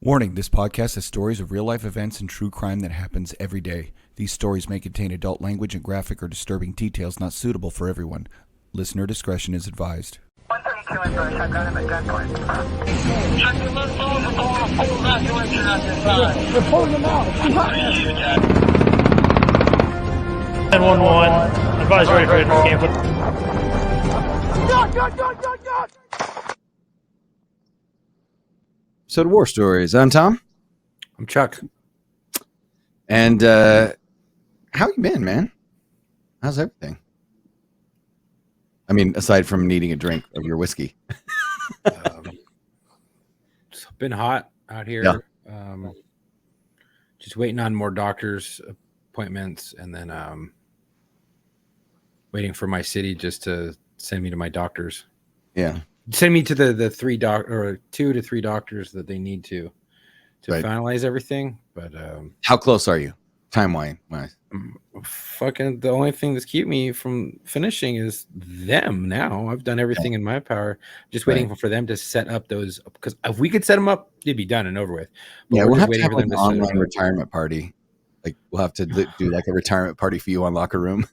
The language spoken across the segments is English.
Warning, this podcast has stories of real-life events and true crime that happens every day. These stories may contain adult language and graphic or disturbing details not suitable for everyone. Listener discretion is advised. 132 in Bush, I've got him at gunpoint. You're pulling them out. 911, advise ready for escape. God! So to War Stories. I'm Tom. I'm Chuck. And how you been, man? How's everything? I mean, aside from needing a drink of your whiskey. It's been hot out here. Yeah. Just waiting on more doctor's appointments, and then waiting for my city just to send me to my doctors. Yeah. Send me to the 2 to 3 doctors that they need to Right. finalize everything. But How close are you, time-wise? fucking the only thing that's keep me from finishing is them. Now I've done everything in my power. Just waiting for them to set up those, because if we could set them up, they'd be done and over with. But Yeah, we're we'll just have to waiting have for like them an to set it online up. retirement party. Like we'll have to do like a retirement party for you on Locker Room.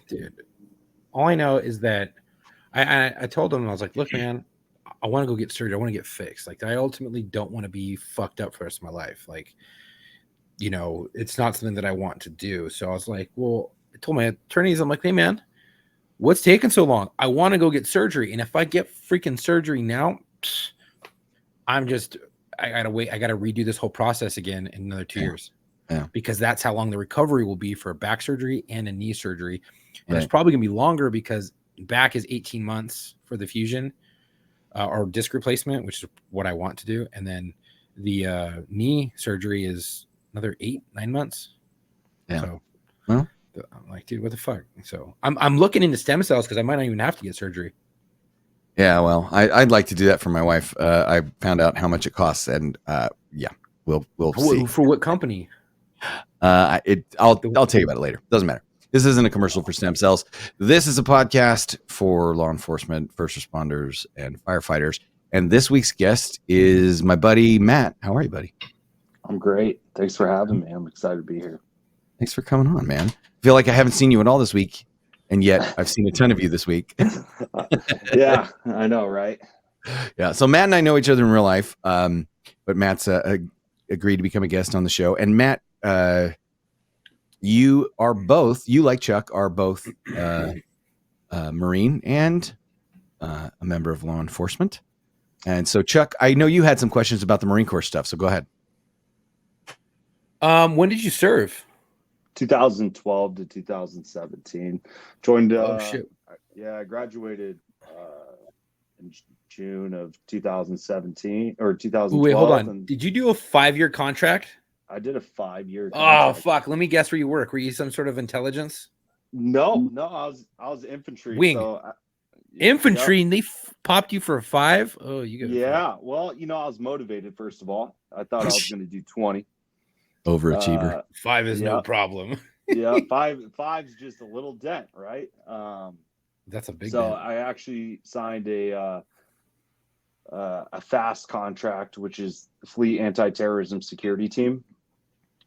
Dude, all I know is that I told them, I was like, look, man, I want to go get surgery. I want to get fixed. Like, I ultimately don't want to be fucked up for the rest of my life. Like, you know, it's not something that I want to do. So I was like, well, I told my attorneys, I'm like, hey, man, what's taking so long? I want to go get surgery. And if I get freaking surgery now, I gotta wait. I gotta redo this whole process again in another 2 years. Yeah. Because that's how long the recovery will be for a back surgery and a knee surgery. And it's Right. probably gonna be longer because back is 18 months for the fusion or disc replacement, which is what I want to do. And then the knee surgery is another 8-9 months. Yeah. So Well. I'm like, dude, what the fuck? So I'm looking into stem cells because I might not even have to get surgery. Yeah, well, I'd like to do that for my wife. I found out how much it costs, and yeah, we'll see. For what company? I'll tell you about it later. Doesn't matter. This isn't a commercial for stem cells. This is a podcast for law enforcement, first responders, and firefighters. And this week's guest is my buddy Matt. How are you, buddy? I'm great. Thanks for having me. I'm excited to be here. Thanks for coming on, man. I feel like I haven't seen you at all this week, and yet I've seen a ton of you this week. Yeah, I know, right? Yeah. So Matt and I know each other in real life, but Matt's agreed to become a guest on the show. And Matt, you like Chuck, are both Marine and a member of law enforcement. And so, Chuck, I know you had some questions about the Marine Corps stuff, so go ahead. When did you serve? 2012 to 2017. Joined. Oh shit. Yeah, I graduated in June of 2017 or 2012. Wait, hold on. and Did you do a 5-year contract? I did a 5-year. Oh contract. fuck! Let me guess where you work. Were you some sort of intelligence? No, I was infantry. Wing. So Infantry, and they popped you for a 5? Oh, you got Yeah. Well, I was motivated. First of all, I thought I was going to do 20. Overachiever. 5 is no yeah. problem. Yeah, five's just a little dent, right? That's a big. So So I actually signed a FAST contract, which is the Fleet Anti-Terrorism Security Team.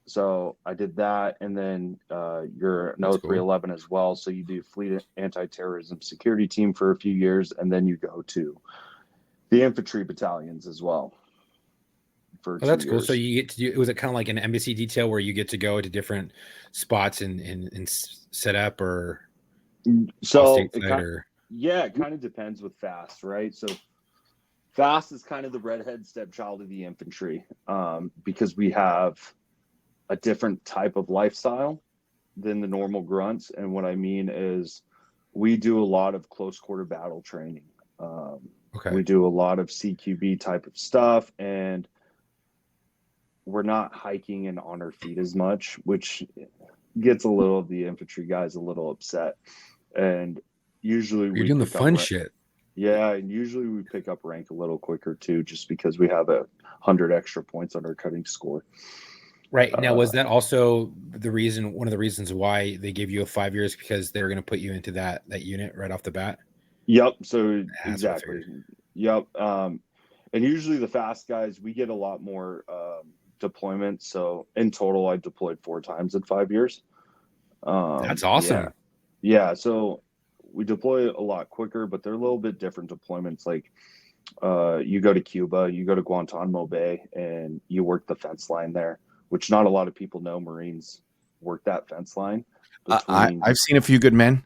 So I did that, and then you're an That's cool. 0311 as well. So you do Fleet Anti-Terrorism Security Team for a few years, and then you go to the infantry battalions as well. For that's 2 cool. years. So you get to do. Was it kind of like an embassy detail where you get to go to different spots and set up or So stateside it kind, or yeah, it kind of depends with FAST, right? So FAST is kind of the redhead stepchild of the infantry, because we have a different type of lifestyle than the normal grunts. And what I mean is we do a lot of close quarter battle training. okay. We do a lot of CQB type of stuff, and we're not hiking and on our feet as much, which gets a little of the infantry guys a little upset. And usually You're doing the pick up fun rank- shit. Yeah, and usually we pick up rank a little quicker too, just because we have 100 extra points on our cutting score. Right. Now, was that also one of the reasons why they gave you a 5 years, because they were going to put you into that unit right off the bat? Yep. So That's what I exactly. Yep. And usually the fast guys, we get a lot more deployments. So in total, I deployed 4 times in 5 years. That's awesome. Yeah. So we deploy a lot quicker, but they're a little bit different deployments. Like you go to Cuba, you go to Guantanamo Bay, and you work the fence line there, which not a lot of people know. Marines work that fence line. I've seen a few good men.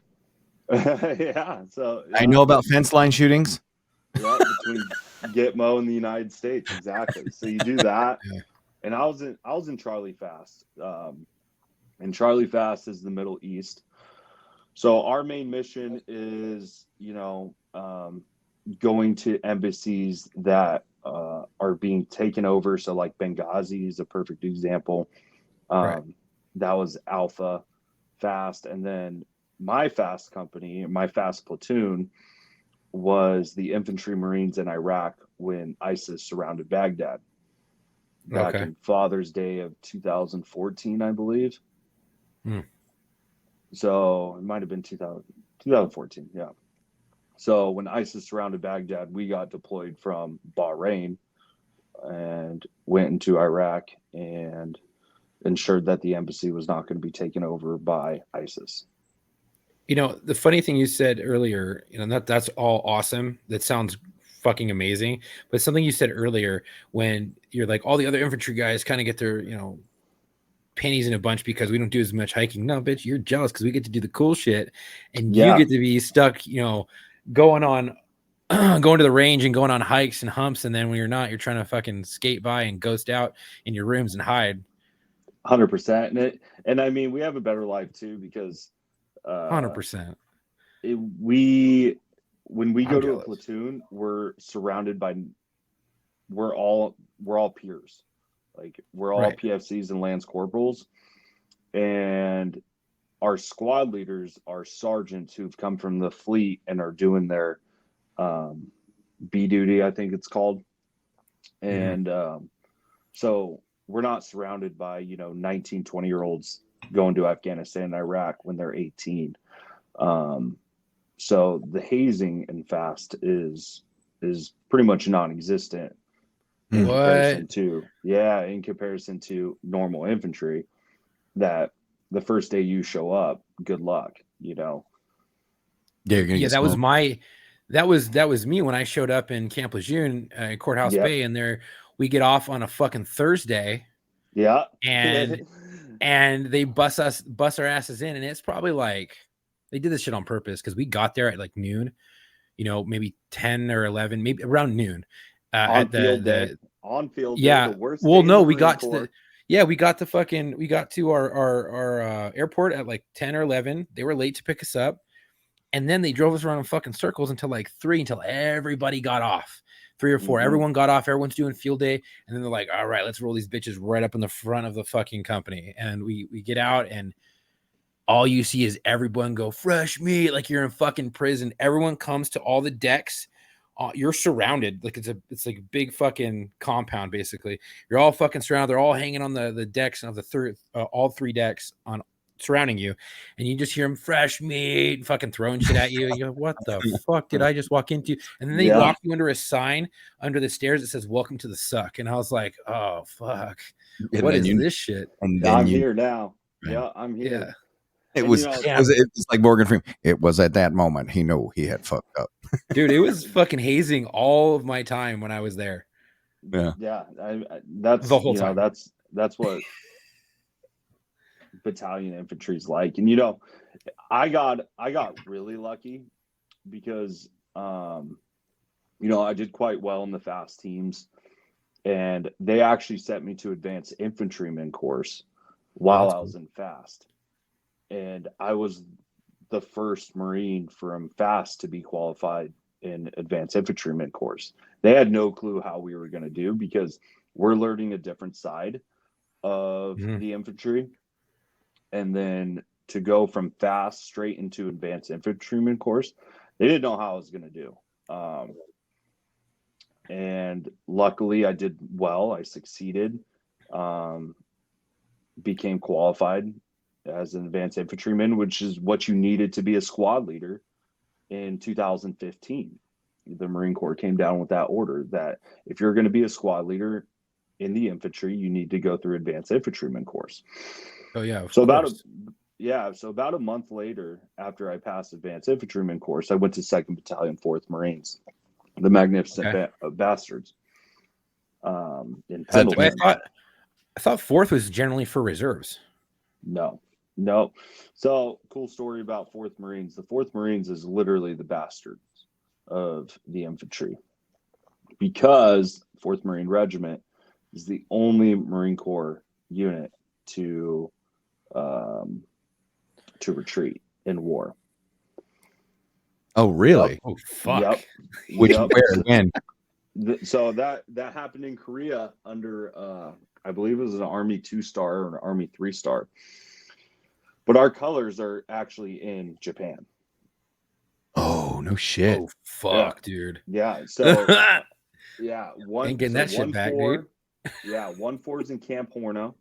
Yeah. So I know about fence line shootings. Yeah, between Gitmo and the United States, exactly. So you do that, and I was in Charlie Fast, and Charlie Fast is the Middle East. So our main mission is, going to embassies that are being taken over. So like Benghazi is a perfect example. Right. That was Alpha Fast, and then my Fast company, my Fast platoon, was the infantry Marines in Iraq when ISIS surrounded Baghdad back in Father's Day of 2014, I believe. So it might have been 2014. Yeah. So when ISIS surrounded Baghdad, we got deployed from Bahrain and went into Iraq and ensured that the embassy was not going to be taken over by ISIS. The funny thing you said earlier, that's all awesome. That sounds fucking amazing. But something you said earlier when you're like, all the other infantry guys kind of get their, panties in a bunch because we don't do as much hiking. No, bitch, you're jealous because we get to do the cool shit. And you get to be stuck, going to the range and going on hikes and humps. And then when you're not, you're trying to fucking skate by and ghost out in your rooms and hide. 100%. And I mean, we have a better life too, because 100%. When we go to jealous. a platoon, we're surrounded by we're all peers. Like we're all Right. PFCs and lance corporals, and our squad leaders are sergeants who've come from the fleet and are doing their B duty, I think it's called. And so we're not surrounded by 19, 20-year-olds going to Afghanistan and Iraq when they're 18. So the hazing in Fast is pretty much non-existent in comparison to normal infantry. That the first day you show up, good luck. Yeah, you're gonna get that was smoked. that was me when I showed up in Camp Lejeune, Courthouse Bay, and there we get off on a fucking Thursday. Yeah. And they bust our asses in, and it's probably like they did this shit on purpose because we got there at like noon, maybe 10 or 11, maybe around noon. On field day. Yeah. The worst Well, day no, in the we got Marine to we got to our airport at like 10 or 11. They were late to pick us up. And then they drove us around in fucking circles until like 3, until everybody got off. 3 or 4. Everyone got off. Everyone's doing field day. And then they're like, all right, let's roll these bitches right up in the front of the fucking company. And we get out, and all you see is everyone go fresh meat, like you're in fucking prison. Everyone comes to all the decks. You're surrounded. Like it's like a big fucking compound, basically. You're all fucking surrounded. They're all hanging on the decks of the all 3 decks on surrounding you, and you just hear them fresh meat fucking throwing shit at you. You go, what the fuck did I just walk into? And then they walk you under a sign under the stairs that says "Welcome to the Suck," and I was like, oh fuck, what is this shit? And I'm here now. Yeah, I'm here. Yeah. It was like Morgan Freeman. It was at that moment he knew he had fucked up. Dude, it was fucking hazing all of my time when I was there. Yeah. That's the whole time. That's what battalion infantry is like. And I got really lucky because I did quite well in the Fast teams, and they actually sent me to advanced infantryman course while I was in Fast. And I was the first Marine from Fast to be qualified in advanced infantryman course. They had no clue how we were going to do because we're learning a different side of the infantry. And then to go from Fast straight into advanced infantryman course, they didn't know how I was going to do. And luckily I did well. I succeeded, became qualified as an advanced infantryman, which is what you needed to be a squad leader in 2015. the Marine Corps came down with that order that if you're going to be a squad leader in the infantry, you need to go through advanced infantryman course. Oh yeah. So about a month later, after I passed advanced infantryman course, I went to 2nd Battalion, 4th Marines, the Magnificent Bastards. In Pendleton. I thought 4th was generally for reserves. No. So cool story about 4th Marines. The 4th Marines is literally the bastards of the infantry, because 4th Marine Regiment is the only Marine Corps unit to retreat in war. Oh, really? Oh fuck. Yep. Which Yep. where again? So that happened in Korea under I believe it was an Army 2-star or an Army 3-star. But our colors are actually in Japan. Oh, no shit. Oh fuck, dude. Yeah. So yeah, Ain't getting that shit back, dude. Yeah, 1-4 is in Camp Horno.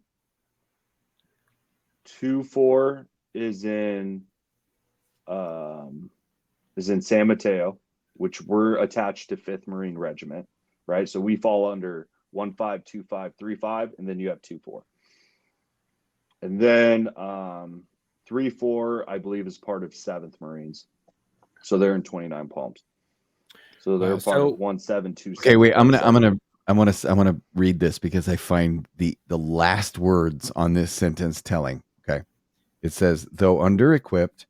2-4 is in San Mateo, which we're attached to 5th Marine Regiment, right? So we fall under 1-5, 2-5, 3-5, and then you have 2-4. And then 3-4, I believe, is part of 7th Marines. So they're in 29 Palms. So they're part of 1-7-2. Okay, wait. I want to read this because I find the last words on this sentence telling. Okay, it says, though under-equipped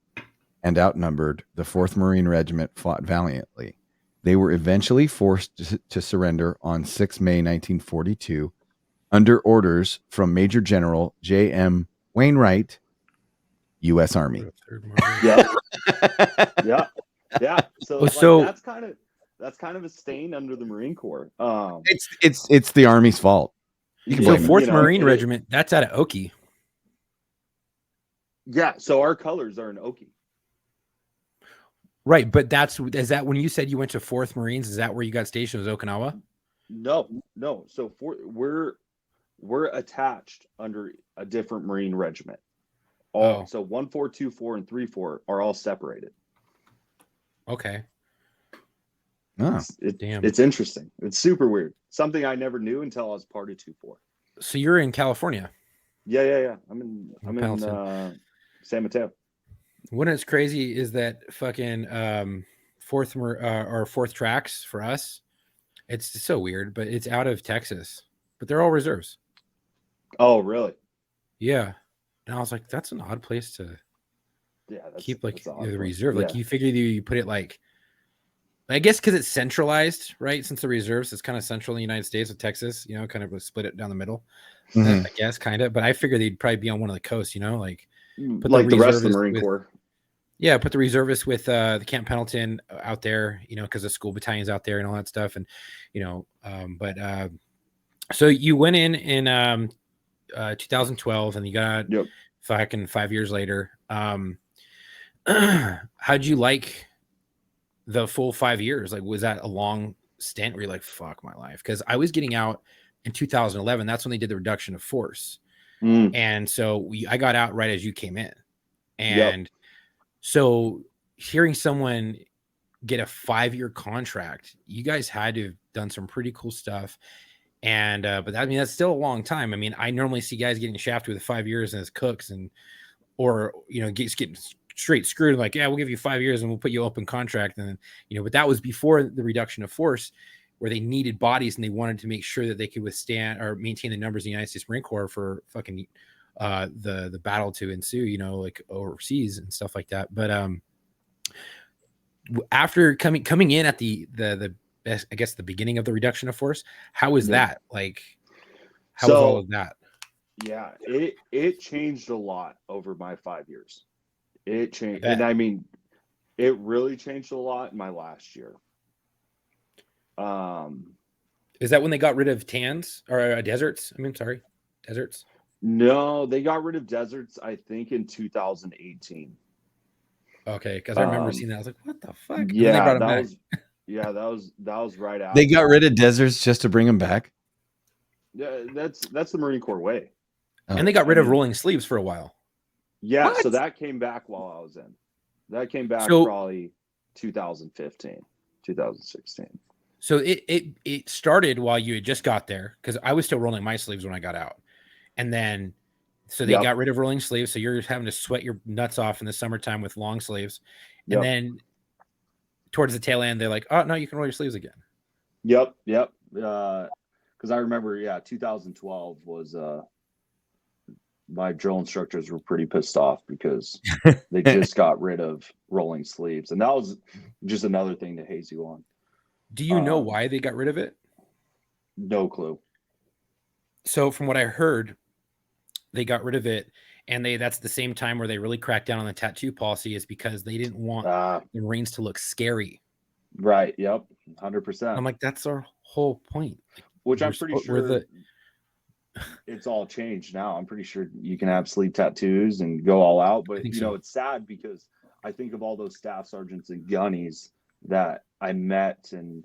and outnumbered, the 4th Marine Regiment fought valiantly. They were eventually forced to surrender on 6 May 1942 under orders from Major General J.M. Wainwright, U.S. Army. Yeah. So that's kind of a stain under the Marine Corps. It's the Army's fault. You can So blame 4th Marine Regiment, that's out of Oki. Yeah, so our colors are in Oki. Right, but is that when you said you went to 4th Marines? Is that where you got stationed? Was Okinawa? No. So we're attached under a different Marine regiment. So 1-4, 2-4, and 3-4 are all separated. Okay. Oh, damn. It's interesting. It's super weird. Something I never knew until I was part of 2-4. So you're in California? Yeah. I'm in San Mateo. What is crazy is that fucking 4th tracks for us. It's so weird, but it's out of Texas, but they're all reserves. Oh, really? Yeah. And I was like, that's an odd place to keep like the reserve. Like you figure you put it like, I guess because it's centralized, right? Since the reserves is kind of central in the United States with Texas, kind of split it down the middle. I guess kind of, but I figured they'd probably be on one of the coasts, like like the rest of the Marine Corps. Yeah, put the reservists with the Camp Pendleton out there, because the school battalion's out there and all that stuff, and so you went in 2012, and you got fucking 5 years later. How'd you like the full 5 years? Like, was that a long stint where you're like, fuck my life? Because I was getting out in 2011. That's when they did the reduction of force. And so I got out right as you came in. And so hearing someone get a 5-year contract, you guys had to have done some pretty cool stuff. And, but I mean, that's still a long time. I mean, I normally see guys getting shafted with 5 years as cooks or getting straight screwed. Like, yeah, we'll give you 5 years and we'll put you open contract. And then, but that was before the reduction of force, where they needed bodies and they wanted to make sure that they could withstand or maintain the numbers of the United States Marine Corps for fucking the battle to ensue, like overseas and stuff like that. But after coming in at the best, I guess the beginning of the reduction of force, how was that? Like, how was all of that? Yeah, it changed a lot over my 5 years. It changed, and I mean, it really changed a lot in my last year. Is that when they got rid of TANs or deserts? I mean, sorry, deserts. No, they got rid of deserts, I think, in 2018. Okay, because I remember seeing that. I was like, what the fuck? Yeah, that was right after. They got rid of deserts just to bring them back. Yeah, that's the Marine Corps way. And they got rid of rolling sleeves for a while. Yeah, What? so that came back while I was in. That came back probably 2015. 2016. So it started while you had just got there, because I was still rolling my sleeves when I got out, and then so they Yep. got rid of rolling sleeves. So you're having to sweat your nuts off in the summertime with long sleeves, and Yep. then towards the tail end, they're like, "Oh no, you can roll your sleeves again." Yep. Because I remember, 2012 was my drill instructors were pretty pissed off because they just got rid of rolling sleeves, and that was just another thing to haze you on. Do you know why they got rid of it? No clue. So from what I heard, they got rid of it, and that's the same time where they really cracked down on the tattoo policy, is because they didn't want the Marines to look scary. Right. Yep. 100%. I'm like, that's our whole point. Which I'm pretty sure it's all changed now. I'm pretty sure you can have sleeve tattoos and go all out, but it's sad because I think of all those staff sergeants and gunnies that I met, and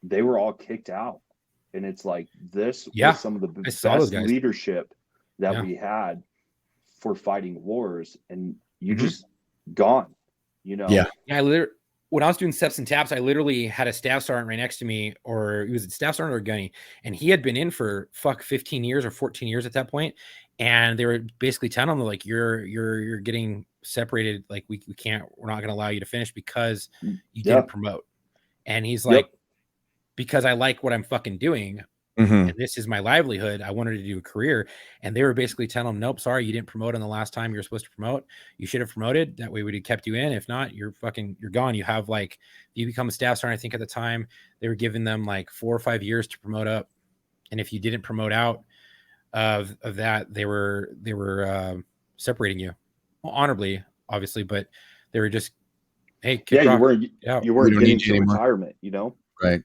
they were all kicked out, and it's like this was some of the best leadership that we had for fighting wars, and you just gone. When I was doing steps and taps, I literally had a staff sergeant right next to me, or he was a staff sergeant or a gunny, and he had been in for 15 years or 14 years at that point. And they were basically telling him, like, you're getting separated. Like, we're not going to allow you to finish because you didn't promote. And he's like, because I like what I'm fucking doing. And this is my livelihood. I wanted to do a career. And they were basically telling him, nope, sorry, you didn't promote on the last time you were supposed to promote. You should have promoted. That way we'd have kept you in. If not, you're gone. You have you become a staff sergeant. I think at the time they were giving them like 4 or 5 years to promote up. And if you didn't promote out of that, they were separating you. Well, honorably, obviously, but they were just, hey, you weren't getting to retirement, Right.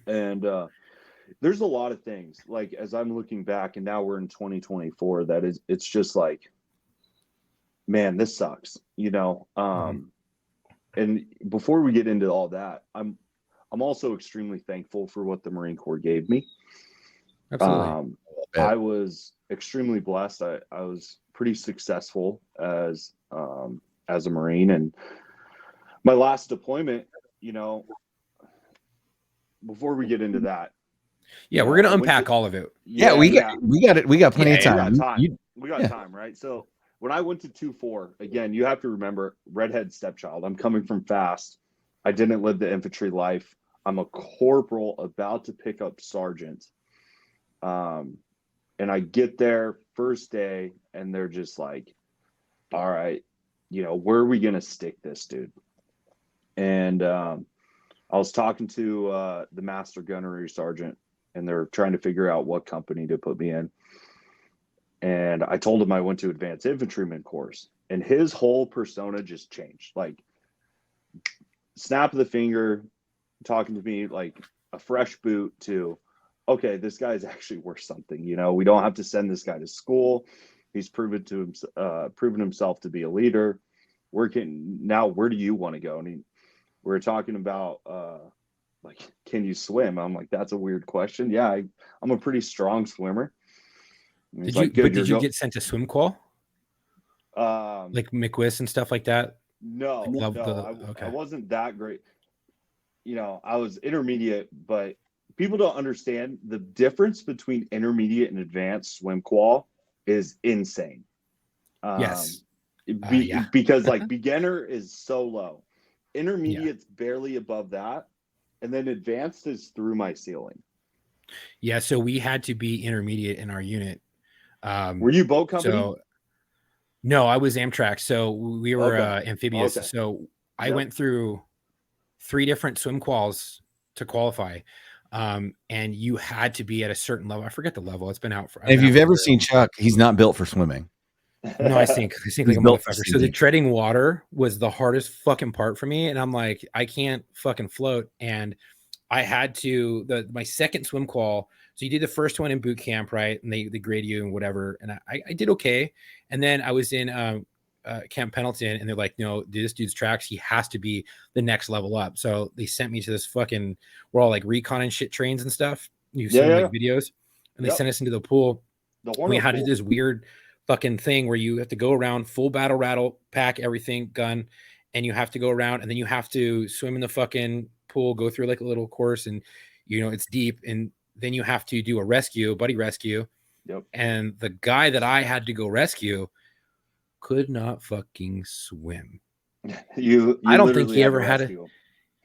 And there's a lot of things, like, as I'm looking back, and now we're in 2024, it's just like, man, this sucks, and before we get into all that, I'm also extremely thankful for what the Marine Corps gave me. Absolutely. I was extremely blessed. I was pretty successful as a Marine, and my last deployment, before we get into that, we're gonna unpack all of it. We got it. We got plenty of time. We got time, right? So when I went to 2-4, again, you have to remember, redhead stepchild. I'm coming from fast. I didn't live the infantry life. I'm a corporal about to pick up sergeant. And I get there first day, and they're just like, all right, where are we gonna stick this dude? And I was talking to the master gunnery sergeant, and they're trying to figure out what company to put me in. And I told him I went to advanced infantryman course, and his whole persona just changed. Like, snap of the finger, talking to me like a fresh boot, to, okay, this guy's actually worth something. We don't have to send this guy to school. He's proven himself to be a leader. Now, where do you want to go? And we were talking about, like, can you swim? I'm like, that's a weird question. Yeah, I'm a pretty strong swimmer. Did you get sent to swim qual? Like McWiss and stuff like that? No, I wasn't that great. I was intermediate, but people don't understand the difference between intermediate and advanced swim qual is insane. Yes. Because like beginner is so low. Intermediate's barely above that. And then advanced is through my ceiling. Yeah, so we had to be intermediate in our unit. Were you boat company? No, I was Amtrak. So we were amphibious. Okay. So I went through 3 different swim quals to qualify. And you had to be at a certain level. I forget the level. It's been out for. If you've ever seen Chuck, he's not built for swimming. No, I think like a motherfucker. So the treading water was the hardest fucking part for me, and I'm like, I can't fucking float. And I had to my second swim qual. So you did the first one in boot camp, right? And they grade you and whatever. And I did okay. And then I was in Camp Pendleton, and they're like, no, this dude's tracks, he has to be the next level up. So they sent me to this fucking, we're all like recon and shit trains and stuff. You've seen like videos, and they sent us into the pool. We had to do this weird fucking thing where you have to go around full battle rattle, pack everything, gun, and you have to go around, and then you have to swim in the fucking pool, go through like a little course, and it's deep, and then you have to do a buddy rescue. Yep. And the guy that I had to go rescue could not fucking swim. You I don't think literally he had ever to had rescue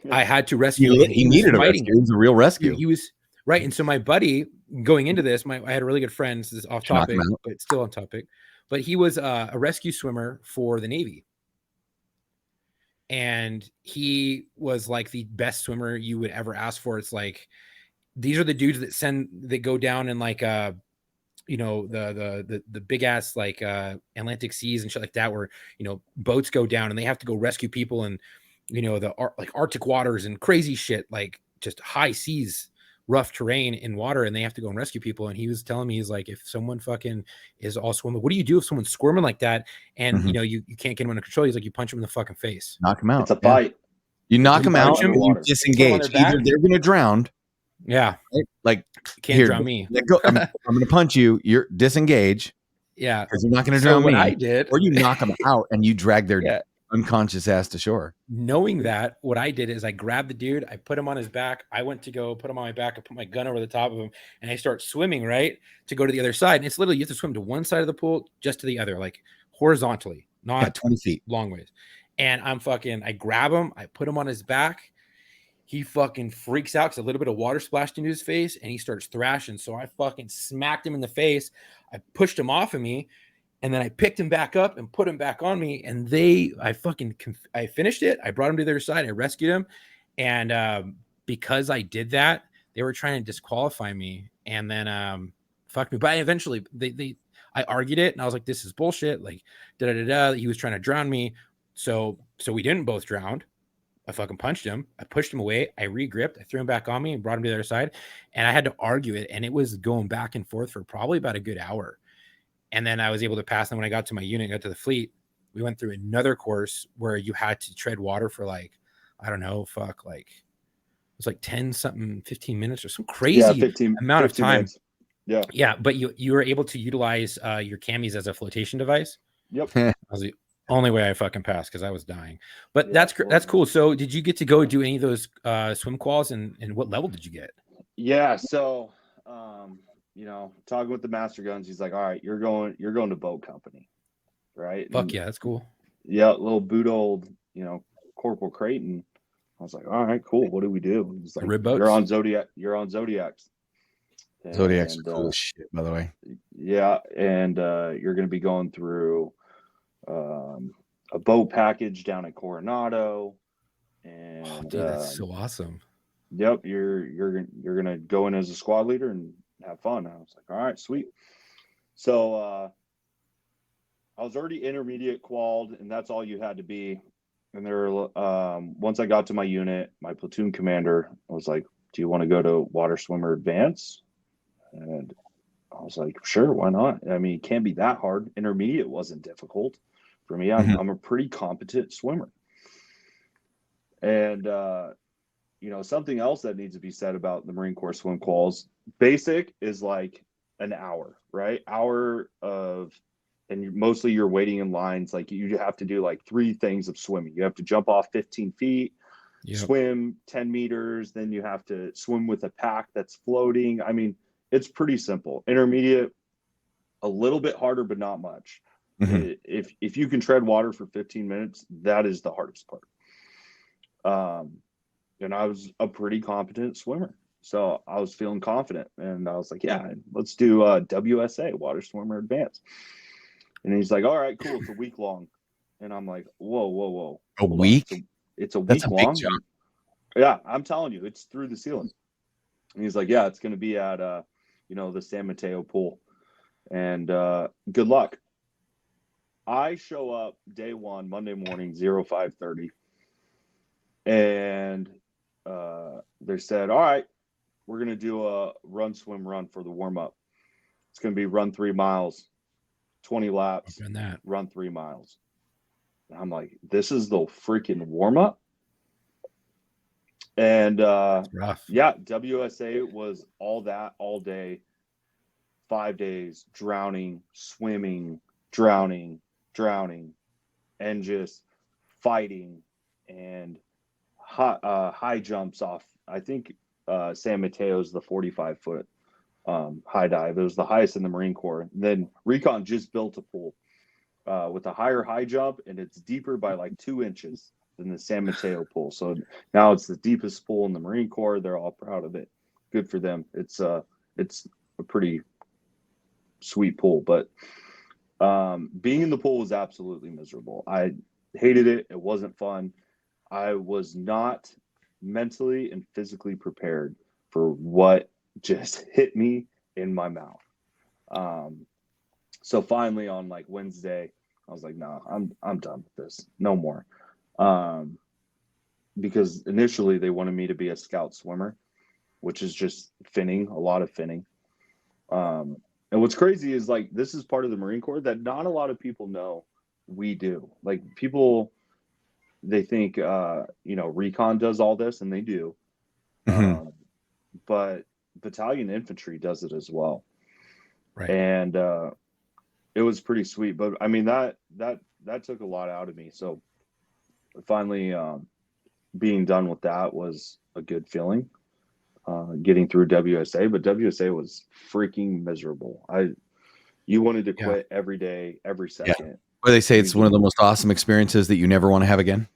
him. I had to rescue him. and He was needed a fighting. rescue. It was a real rescue. He was right. And so my buddy, going into this, I had a really good friend. This is off Knock him topic, out. but still on topic. But he was a rescue swimmer for the Navy. And he was like the best swimmer you would ever ask for. It's like, these are the dudes that go down in like the big ass like Atlantic seas and shit like that, where boats go down and they have to go rescue people, and like Arctic waters and crazy shit, like just high seas, rough terrain in water, and they have to go and rescue people. And he was telling me, he's like, if someone fucking is all swimming, what do you do if someone's squirming like that and you can't get them under control? He's like, you punch them in the fucking face. Knock him out. It's a fight. You knock him out, punch 'em and in you water. disengage. Throw 'em on their Either back. they're going to drown. Yeah, Right? Like, can't here, drown me. let go. I'm going to punch you. You're disengage Yeah, because you're not going to so drown what me. I did, Or you knock them out and you drag their Yeah. unconscious ass to shore. knowing that, what I did is I grabbed the dude, I put him on his back. I went to go put him on my back. I put my gun over the top of him, and I start swimming right to go to the other side. And it's literally, you have to swim to one side of the pool, just to the other, like horizontally, not Yeah, 20 feet. long ways. And I grab him, I put him on his back. He fucking freaks out because a little bit of water splashed into his face, and he starts thrashing. So I fucking smacked him in the face. I pushed him off of me, and then I picked him back up and put him back on me. And I finished it. I brought him to the other side. I rescued him. And because I did that, they were trying to disqualify me. And then fuck me. But I eventually I argued it, and I was like, this is bullshit. Like, he was trying to drown me. So we didn't both drown. I fucking punched him. I pushed him away. I regripped. I threw him back on me and brought him to the other side. And I had to argue it. And it was going back and forth for probably about a good hour. And then I was able to pass. And when I got to my unit, got to the fleet, we went through another course where you had to tread water for like, I don't know, it was like 15 minutes or some crazy 15 amount of 15 time. minutes. Yeah. Yeah. But you were able to utilize your camis as a flotation device. Yep. That was the only way I fucking passed, because I was dying. But Yeah, that's cool. So did you get to go do any of those swim quals, and what level did you get? Yeah. So, talking with the master guns, he's like, all right, you're going to boat company. Right. Fuck And, yeah, that's cool. yeah. Little boot old, Corporal Creighton. I was like, all right, cool. What do we do? He's like, Rib boats? you're on Zodiacs. Zodiac's And, cool as shit, by the way. Yeah. And you're going to be going through a boat package down at Coronado. And Oh, dude, that's so awesome. yep, you're gonna go in as a squad leader and have fun. I was like, all right, sweet. So I was already intermediate qualled, and that's all you had to be. And there, once I got to my unit, my platoon commander was like, "Do you want to go to water swimmer advance?" And I was like, "Sure, why not? I mean, it can't be that hard. Intermediate wasn't difficult for me. I'm a pretty competent swimmer." And something else that needs to be said about the Marine Corps swim quals, basic is like an hour, right? And mostly you're waiting in lines. Like you have to do like 3 things of swimming. You have to jump off 15 feet, Yep. swim 10 meters. Then you have to swim with a pack that's floating. I mean, it's pretty simple. Intermediate, a little bit harder, but not much. Mhm. If you can tread water for 15 minutes, that is the hardest part. And I was a pretty competent swimmer, so I was feeling confident, and I was like, yeah, let's do WSA, Water Swimmer Advanced. And he's like, all right, cool, it's a week long. And I'm like, whoa. A Hold on. week? It's a week That's a big long. jump. Yeah, I'm telling you, it's through the ceiling. And he's like, yeah, it's going to be at the San Mateo pool, and good luck. I show up day one, Monday morning, 05:30, and they said, all right, we're going to do a run, swim, run for the warm-up. It's going to be run 3 miles, 20 laps, I've done that. run 3 miles. And I'm like, this is the freaking warm-up? And It's rough. yeah, WSA was all that all day, 5 days, drowning, swimming, drowning, and just fighting and high jumps off. I think San Mateo's the 45-foot high dive. It was the highest in the Marine Corps. Then Recon just built a pool with a higher high jump, and it's deeper by like 2 inches than the San Mateo pool. So now it's the deepest pool in the Marine Corps. They're all proud of it. Good for them. It's a pretty sweet pool, but being in the pool was absolutely miserable. I hated it. It wasn't fun. I was not mentally and physically prepared for what just hit me in my mouth. So finally on like Wednesday, I was like, no, I'm done with this. No more. Because initially they wanted me to be a scout swimmer, which is just finning, a lot of finning. And what's crazy is like, this is part of the Marine Corps that not a lot of people know we do. Like people, they think, Recon does all this, and they do. Mhm. But battalion infantry does it as well. Right. And it was pretty sweet. But I mean, that took a lot out of me. So finally, being done with that was a good feeling. Getting through WSA, but WSA was freaking miserable. You wanted to quit every day, every second. Or they say it's one of the most awesome experiences that you never want to have again.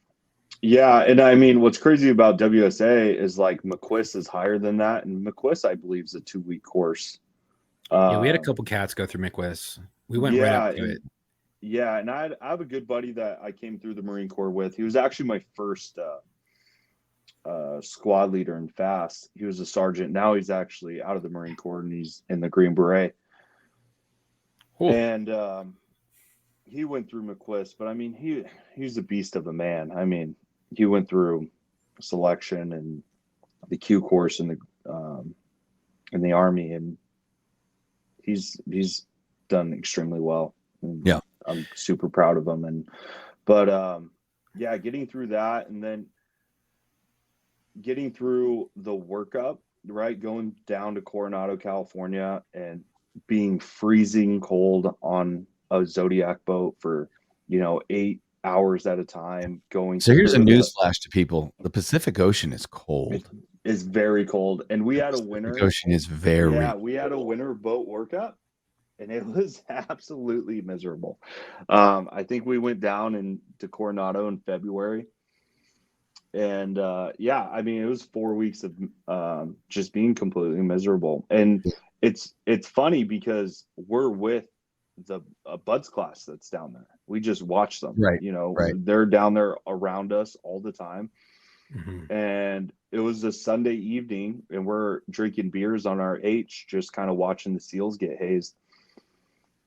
Yeah, and I mean, what's crazy about WSA is like McQuist is higher than that, and McQuist, I believe, is a 2-week course. Yeah, we had a couple cats go through McWest. We went right up to it. Yeah, and I have a good buddy that I came through the Marine Corps with. He was actually my first squad leader in FAST. He was a sergeant. Now he's actually out of the Marine Corps and he's in the Green Beret. Cool. And he went through McQuist, but I mean, he's a beast of a man. I mean, he went through selection and the Q course in the Army, and he's done extremely well. And yeah, I'm super proud of him. But getting through that, and then getting through the workup, right? Going down to Coronado, California, and being freezing cold on a Zodiac boat for 8 hours at a time. So here's a newsflash to people: the Pacific Ocean is cold. It's very cold, and we had a winter. The Ocean is very. Yeah, we had a winter boat workup, and it was absolutely miserable. I think we went down to Coronado in February. And I mean, it was 4 weeks of just being completely miserable. And it's funny because we're with the Buds class that's down there. We just watch them, right? They're down there around us all the time. Mm-hmm. And it was a Sunday evening, and we're drinking beers on our H, just kind of watching the SEALs get hazed.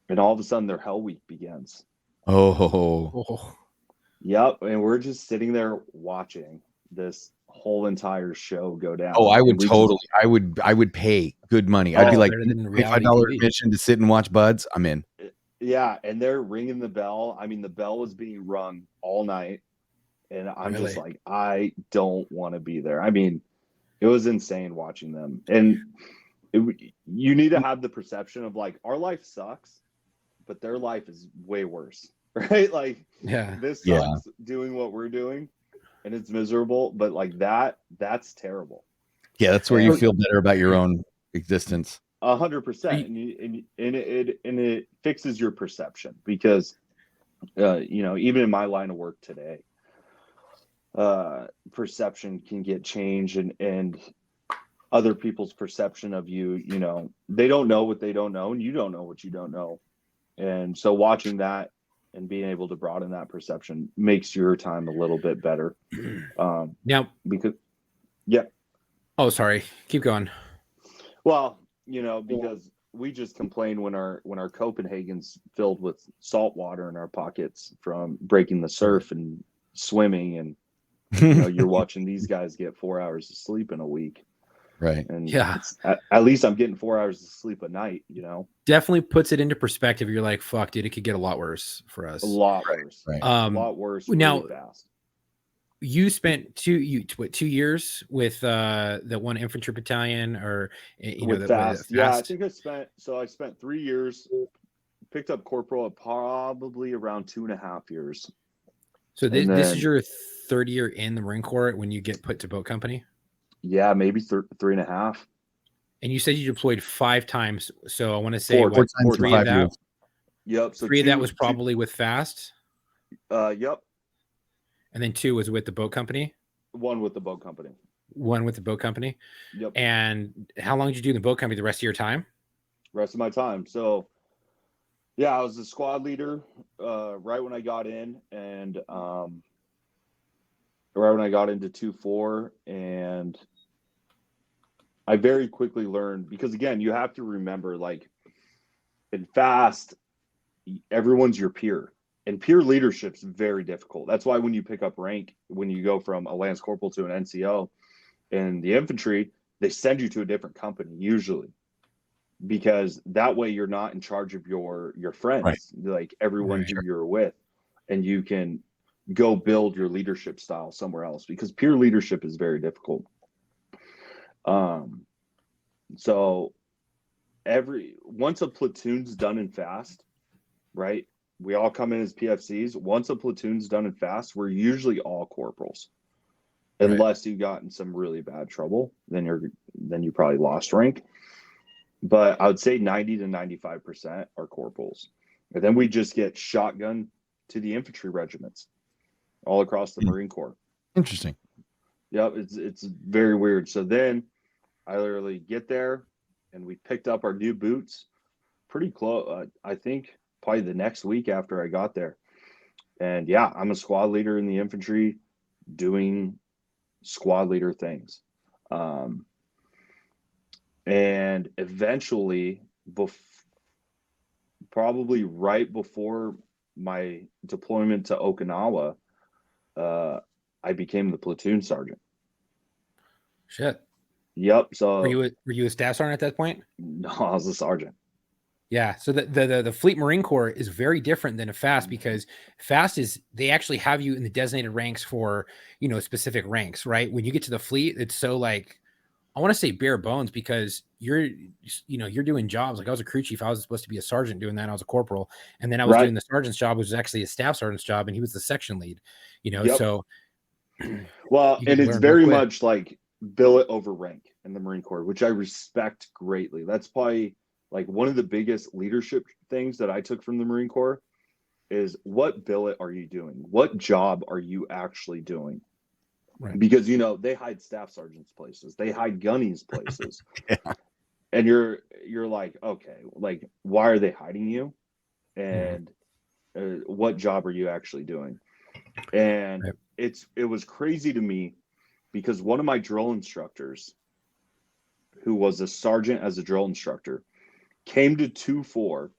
And all of a sudden, their Hell Week begins. Oh. Yep, and we're just sitting there watching this whole entire show go down. Oh, I would totally. I would pay good money. I'd be like $25 admission to sit and watch Buds. I'm in. Yeah, and they're ringing the bell. I mean, the bell was being rung all night, and I'm just like, I don't want to be there. I mean, it was insane watching them, and you need to have the perception of like, our life sucks, but their life is way worse. Right? Like, this sucks doing what we're doing, and it's miserable, but like that's terrible. Yeah, that's where you feel better about your own existence. 100%. And it fixes your perception, because even in my line of work today, perception can get changed, and other people's perception of you, they don't know what they don't know, and you don't know what you don't know. And so watching that and being able to broaden that perception makes your time a little bit better. Oh, sorry. Keep going. Well, because we just complain when our Copenhagen's filled with salt water in our pockets from breaking the surf and swimming, and you're watching these guys get 4 hours of sleep in a week. Right. And at least I'm getting 4 hours of sleep a night, Definitely puts it into perspective. You're like, fuck, dude, it could get a lot worse for us. A lot worse. Right. A lot worse. Now, really fast. You spent 2 years with the one infantry battalion, or with FAST. Yeah, I think I spent 3 years, picked up corporal at probably around 2.5 years. So this, And this then- is your third year in the Marine Corps when you get put to boat company? Yeah, maybe 3.5. And you said you deployed 5 times. So I want to say Four what, times in 3 of 5 that, years. Yep. So 3 of that two- was probably with Fast, Yep. and then 2 was with the boat company. One with the boat company. 1 with the boat company. Yep. And how long did you do in the boat company the rest of your time? Rest of my time. So yeah, I was the squad leader right when I got in, and right when I got into 2-4, and I very quickly learned, because again, you have to remember, like, in Fast, everyone's your peer, and peer leadership's very difficult. That's why when you pick up rank, when you go from a Lance Corporal to an NCO in the infantry, they send you to a different company usually, because that way you're not in charge of your friends, Right. like everyone Right. who you're with, and you can go build your leadership style somewhere else, because peer leadership is very difficult. So once a platoon's done in Fast, right, we all come in as PFCs. Once a platoon's done in Fast, we're usually all corporals, Right. unless you got in some really bad trouble, then you probably lost rank. But I would say 90 to 95% are corporals. And then we just get shotgun to the infantry regiments all across the Marine Corps. Interesting. Yep, it's very weird. So then I literally get there, and we picked up our new boots pretty close. I think probably the next week after I got there. And yeah, I'm a squad leader in the infantry doing squad leader things. And eventually, probably right before my deployment to Okinawa, I became the platoon sergeant. Shit. Yep. So Were you a staff sergeant at that point? no, I was a sergeant. Yeah. So the Fleet Marine Corps is very different than a Fast, because Fast is, they actually have you in the designated ranks for, specific ranks, right? When you get to the fleet, it's so, like, I want to say bare bones, because you're doing jobs. Like, I was a crew chief. I was supposed to be a sergeant doing that. I was a corporal. And then I was Right. doing the sergeant's job, which was actually a staff sergeant's job. And he was the section lead, Yep. so. Well, You and can it's learn very real quick. much like billet over rank in the Marine Corps, which I respect greatly. That's probably like one of the biggest leadership things that I took from the Marine Corps is, what billet are you doing? What job are you actually doing? Right. Because, they hide staff sergeants places. They hide gunnies places. Yeah. And you're like, okay, like, why are they hiding you? And what job are you actually doing? And Right. it was crazy to me, because one of my drill instructors, who was a sergeant as a drill instructor, came to 2-4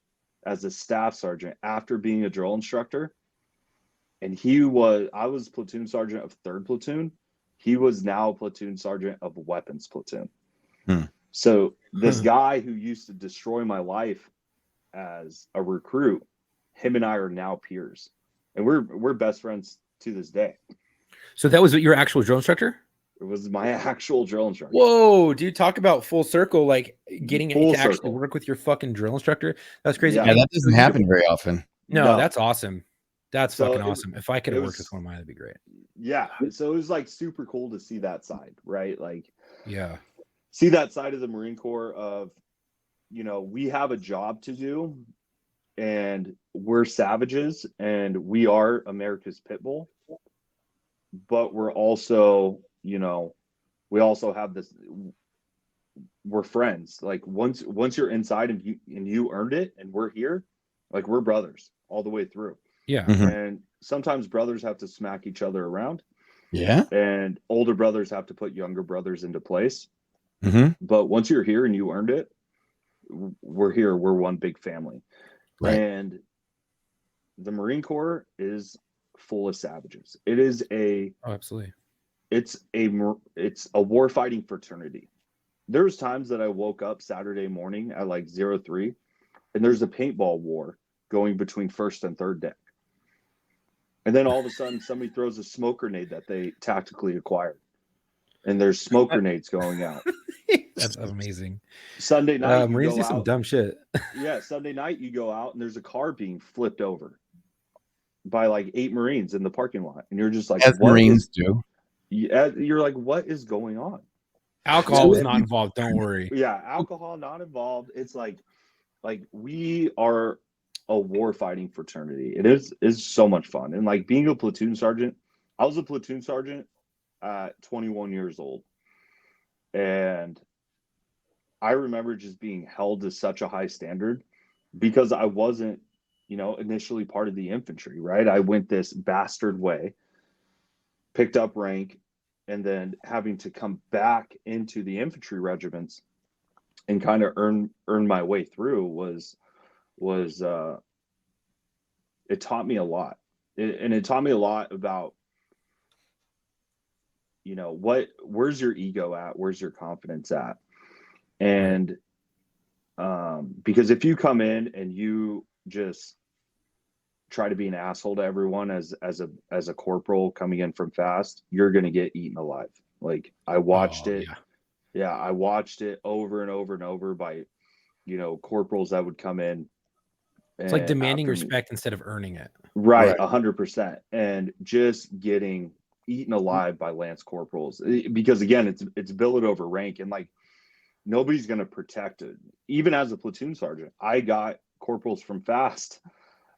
as a staff sergeant after being a drill instructor. And I was platoon sergeant of 3rd platoon. He was now platoon sergeant of weapons platoon. So this guy who used to destroy my life as a recruit, him and I are now peers, and we're best friends to this day. So that was your actual drill instructor? It was my actual drill instructor. Whoa, dude, talk about full circle, like getting Full to actually circle. work with your fucking drill instructor. That's crazy. Yeah. Yeah, that doesn't happen very often. No, that's awesome. That's So fucking it- awesome. If I could it have was- worked with one of mine, that'd be great. Yeah. So it was like super cool to see that side, right? Like, Yeah. see that side of the Marine Corps of, we have a job to do, and we're savages, and we are America's pit bull, but we're also, we also have this, we're friends. Like, once you're inside and you earned it, and we're here, like, we're brothers all the way through. Yeah. Mhm. And sometimes brothers have to smack each other around, Yeah. and older brothers have to put younger brothers into place. Mm-hmm. But once you're here and you earned it, we're here. We're one big family. Right. And the Marine Corps is full of savages. It is Oh, absolutely. it's a warfighting fraternity. There's times that I woke up Saturday morning at like 03, and there's a paintball war going between 1st and 3rd deck. And then all of a sudden somebody throws a smoke grenade that they tactically acquired, and there's smoke grenades going out. That's amazing. Sunday night, you Marines go do some out. dumb shit. Yeah, Sunday night you go out and there's a car being flipped over. by like 8 Marines in the parking lot, and you're just like, As what Marines is? do. You're like, what is going on? Alcohol So was if not involved. Don't worry. Yeah, alcohol not involved. It's like we are a war fighting fraternity. It is so much fun. And like being a platoon sergeant, I was a platoon sergeant at 21 years old. And I remember just being held to such a high standard because I wasn't, initially part of the infantry, right? I went this bastard way, picked up rank, and then having to come back into the infantry regiments and kind of earn my way through was it taught me a lot. It taught me a lot about, where's your ego at? Where's your confidence at? And because if you come in and you just try to be an asshole to everyone as a corporal coming in from fast, you're going to get eaten alive. Like I watched it. Yeah, I watched it over and over and over by, corporals that would come in. It's like demanding respect instead of earning it. Right, 100%. And just getting eaten alive by lance corporals. Because again, it's billet over rank, and like nobody's going to protect it. Even as a platoon sergeant, I got corporals from fast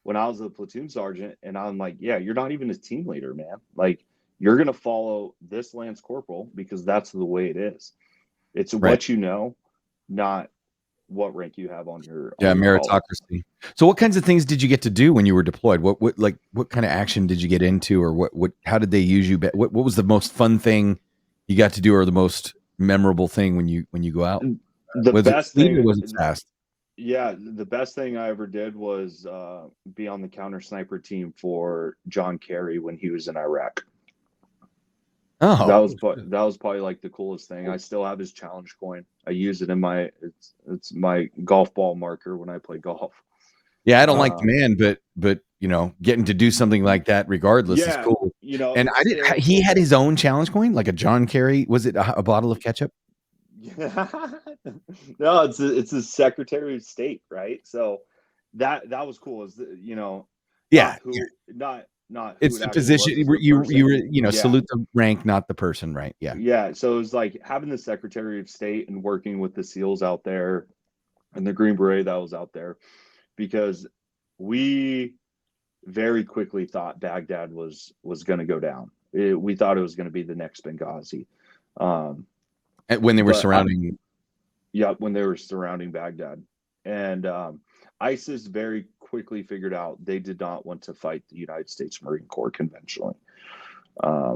when I was a platoon sergeant, and I'm like, yeah, you're not even a team leader, man. Like you're going to follow this lance corporal because that's the way it is. It's what you know, not what rank you have on your meritocracy. So what kinds of things did you get to do when you were deployed? What kind of action did you get into, or how did they use you? What was the most fun thing you got to do, or the most memorable thing when you go out? The best thing was it fast? Yeah, the best thing I ever did was be on the counter sniper team for John Kerry when he was in Iraq. Oh, that was probably like the coolest thing. I still have his challenge coin. I use it in it's my golf ball marker when I play golf. Yeah, I don't like command, but getting to do something like that regardless is cool. And he had his own challenge coin, like a John Kerry. Was it a bottle of ketchup? No, it's a Secretary of State, right? So that was cool. Not it's the position you salute the rank, not the person, right? Yeah. So it was like having the Secretary of State and working with the SEALs out there and the Green Beret that was out there, because we very quickly thought Baghdad was going to go down. We thought it was going to be the next Benghazi. When they were surrounding. When they were surrounding Baghdad. And ISIS very quickly figured out they did not want to fight the United States Marine Corps conventionally. I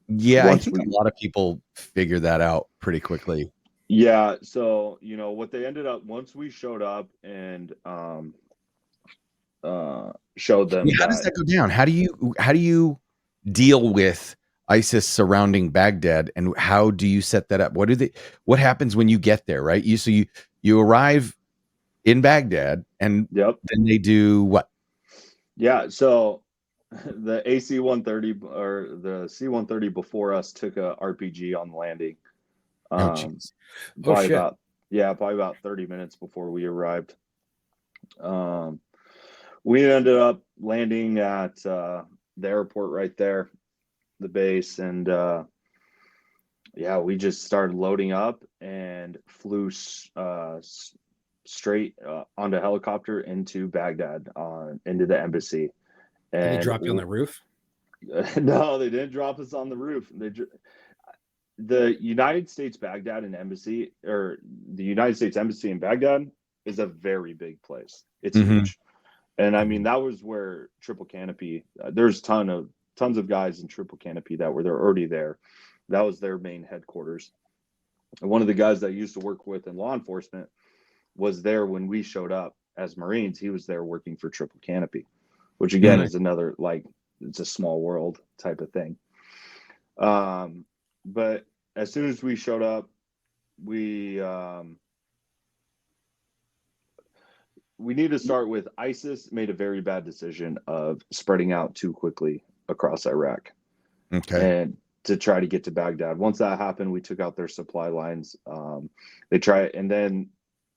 think a lot of people figured that out pretty quickly. Yeah. So, what they ended up, once we showed up and showed them. How does that go down? How do you deal with ISIS surrounding Baghdad, and how do you set that up? What happens when you get there, right? You arrive in Baghdad, and then they do what? Yeah, so the AC-130 or the C-130 before us took a RPG on landing. Probably about 30 minutes before we arrived. We ended up landing at the airport right there, the base, and we just started loading up and flew straight onto a helicopter into Baghdad, into the embassy. And they drop you on the roof? No, they didn't drop us on the roof. The United States Baghdad and embassy, or the United States Embassy in Baghdad, is a very big place. It's huge. And I mean, that was where Triple Canopy, there's tons of guys in Triple Canopy that were already there. That was their main headquarters. And one of the guys that I used to work with in law enforcement was there when we showed up as Marines. He was there working for Triple Canopy, which again is another, like, it's a small world type of thing. But as soon as we showed up, we need to start with ISIS made a very bad decision of spreading out too quickly across Iraq. Okay. And to try to get to Baghdad. Once that happened, we took out their supply lines. And then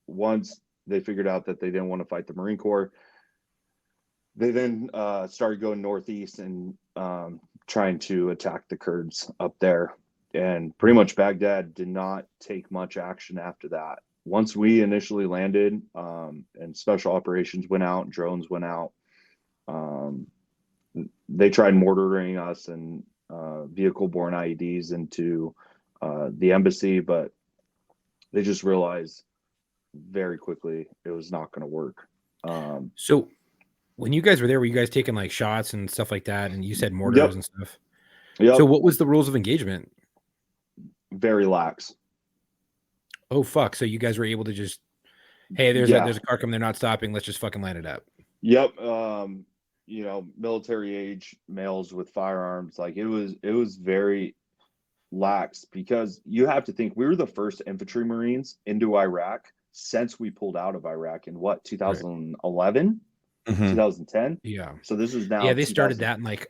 once they figured out that they didn't want to fight the Marine Corps, They then started going northeast and trying to attack the Kurds up there. And pretty much Baghdad did not take much action after that. Once we initially landed and special operations went out, drones went out, they tried mortaring us and vehicle-borne IEDs into the embassy, but they just realized very quickly it was not going to work. So when you guys were there, were you guys taking like shots and stuff like that? And you said mortars Yep. and stuff. Yep. So what was the rules of engagement? Very lax. Oh fuck! So you guys were able to just, hey, there's a car coming, they're not stopping. Let's just fucking line it up. Yep. You know, military age males with firearms, like it was very lax, because you have to think we were the first infantry Marines into Iraq since we pulled out of Iraq in what, 2011, 2010. Yeah. So this is now. Yeah, they started that in like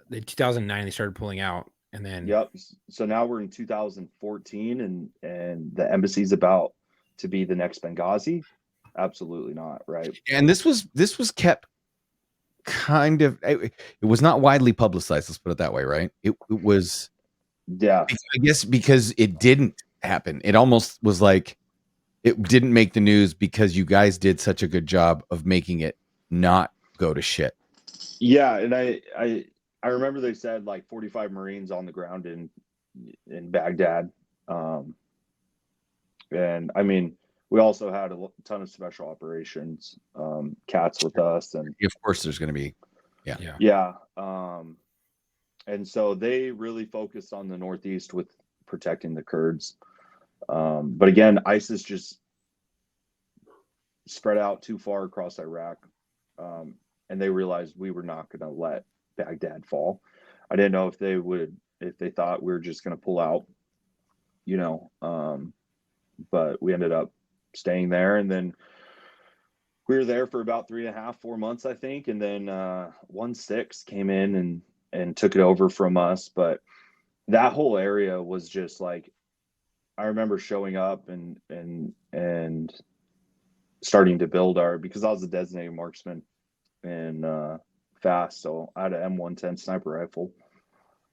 the 2009. They started pulling out, and then Yep. So now we're in 2014, and the embassy's about to be the next Benghazi. Absolutely not, right? And this was kept kind of, it was not widely publicized, let's put it that way, right? It was, Yeah. I guess, because it didn't happen. It almost was like it didn't make the news because you guys did such a good job of making it not go to shit. Yeah, and I remember they said like 45 Marines on the ground in Baghdad. And I mean, we also had a ton of special operations cats with us, and Of course there's going to be, yeah. And so they really focused on the Northeast with protecting the Kurds. But again, ISIS just spread out too far across Iraq. And they realized we were not going to let Baghdad fall. I didn't know if they thought we were just going to pull out, you know, but we ended up staying there. And then we were there for about 3.5, 4 months, I think. And then 1-6 came in and took it over from us. But that whole area was just like, I remember showing up and starting to build because I was a designated marksman and fast. So I had an M110 sniper rifle.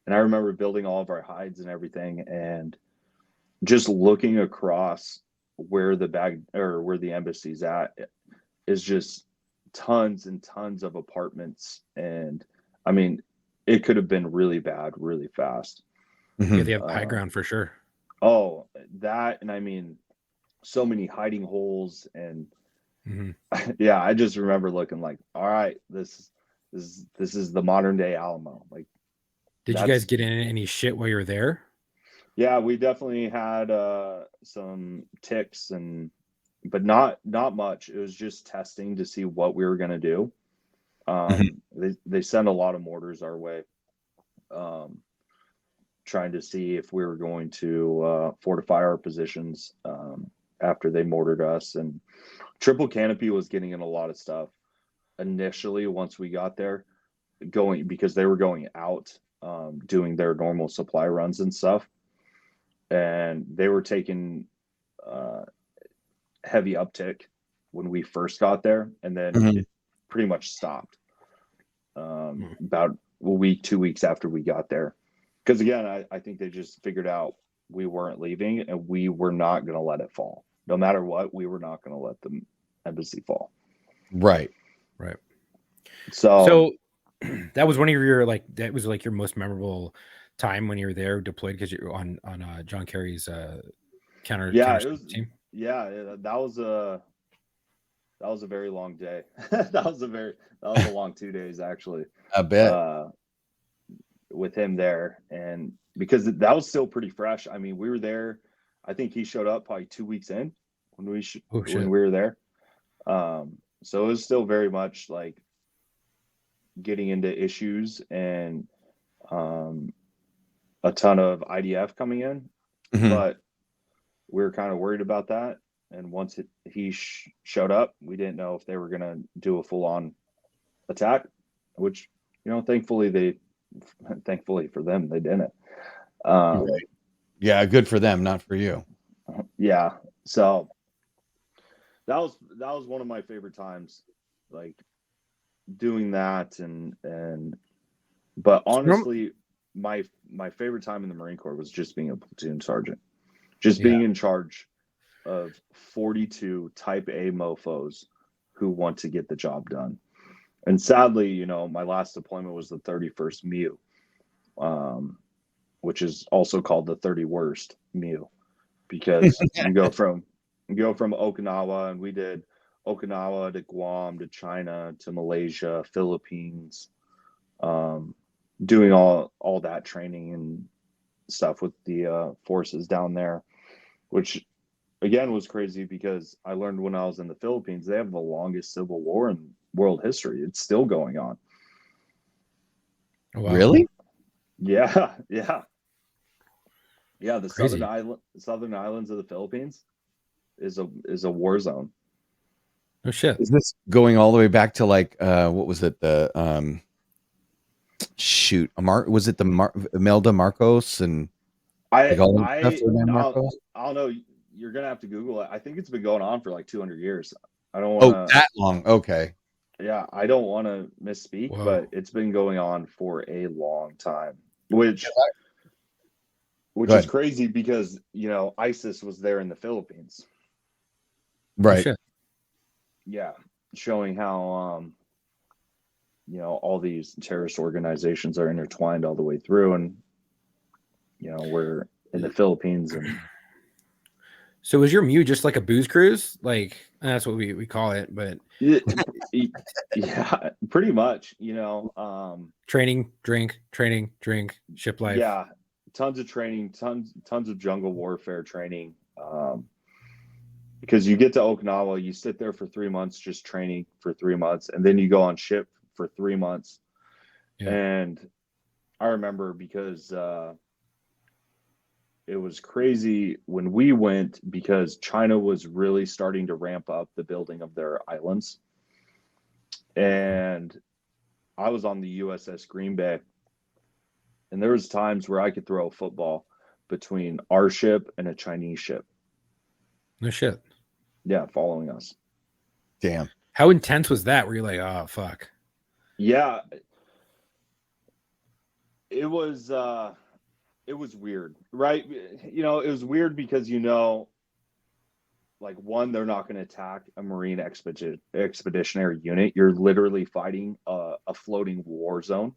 And I remember building all of our hides and everything, and just looking across where the embassy's at is just tons and tons of apartments. And I mean, it could have been really bad, really fast. Yeah, they have high ground for sure. Oh, that, and I mean, so many hiding holes, and yeah, I just remember looking like, all right, this is the modern day Alamo. Like, did you guys get in any shit while you were there? Yeah, we definitely had some ticks, but not much. It was just testing to see what we were going to do. They sent a lot of mortars our way, trying to see if we were going to fortify our positions after they mortared us. And Triple Canopy was getting in a lot of stuff initially once we got there, because they were going out doing their normal supply runs and stuff. And they were taking heavy uptick when we first got there, and then it pretty much stopped about a week, 2 weeks after we got there. Because again, I think they just figured out we weren't leaving, and we were not going to let it fall. No matter what, we were not going to let the embassy fall. Right. So that was one of your your most memorable time when you were there deployed, because you're on John Kerry's counter team. Yeah, that was a very long day. that was a long 2 days, actually. I bet. With him there, and because that was still pretty fresh. I mean, we were there, I think he showed up probably 2 weeks in when we were there. So it was still very much like getting into issues, and a ton of IDF coming in, but we were kind of worried about that. And once he showed up, we didn't know if they were going to do a full-on attack, which, you know, thankfully for them, they didn't. Right. Yeah, good for them, not for you. Yeah. So that was one of my favorite times. Like, doing that but honestly, my favorite time in the Marine Corps was just being a platoon sergeant, just being in charge of 42 type A mofos who want to get the job done. And sadly, you know, my last deployment was the 31st MEU, which is also called the 30 worst MEU, because you go from Okinawa, and we did Okinawa to Guam to China to Malaysia, Philippines, doing all that training and stuff with the forces down there, which again was crazy because I learned when I was in the Philippines, they have the longest civil war in world history. It's still going on. Wow. Really? Yeah. The Crazy. southern islands of the Philippines is a war zone. Oh shit. Is this going all the way back to like what was it? The was it the Imelda Marcos and like all that stuff? Ferdinand Marcos? I don't know. You're gonna have to Google it. I think it's been going on for like 200 years. I don't Oh, want to. that long. Okay. Yeah, I don't want to misspeak, Whoa. but it's been going on for a long time, which Go is ahead. crazy because, you know, ISIS was there in the Philippines. Oh, Right. shit. Yeah, showing how you know, all these terrorist organizations are intertwined all the way through, and you know, we're in the Philippines. And So was your MEU just like a booze cruise? Like that's what we call it, but yeah, pretty much, you know. training, drink, ship life. Yeah, tons of training, tons of jungle warfare training. Because you get to Okinawa, you sit there for 3 months just training for 3 months, and then you go on ship for 3 months. Yeah. And I remember because it was crazy when we went, because China was really starting to ramp up the building of their islands. And I was on the USS Green Bay, and there was times where I could throw a football between our ship and a Chinese ship. No shit. Yeah, following us. Damn. How intense was that? Were you like, oh fuck? Yeah, it was weird, right? You know, it was weird because, you know, like, one, they're not going to attack a Marine expeditionary unit. You're literally fighting a floating war zone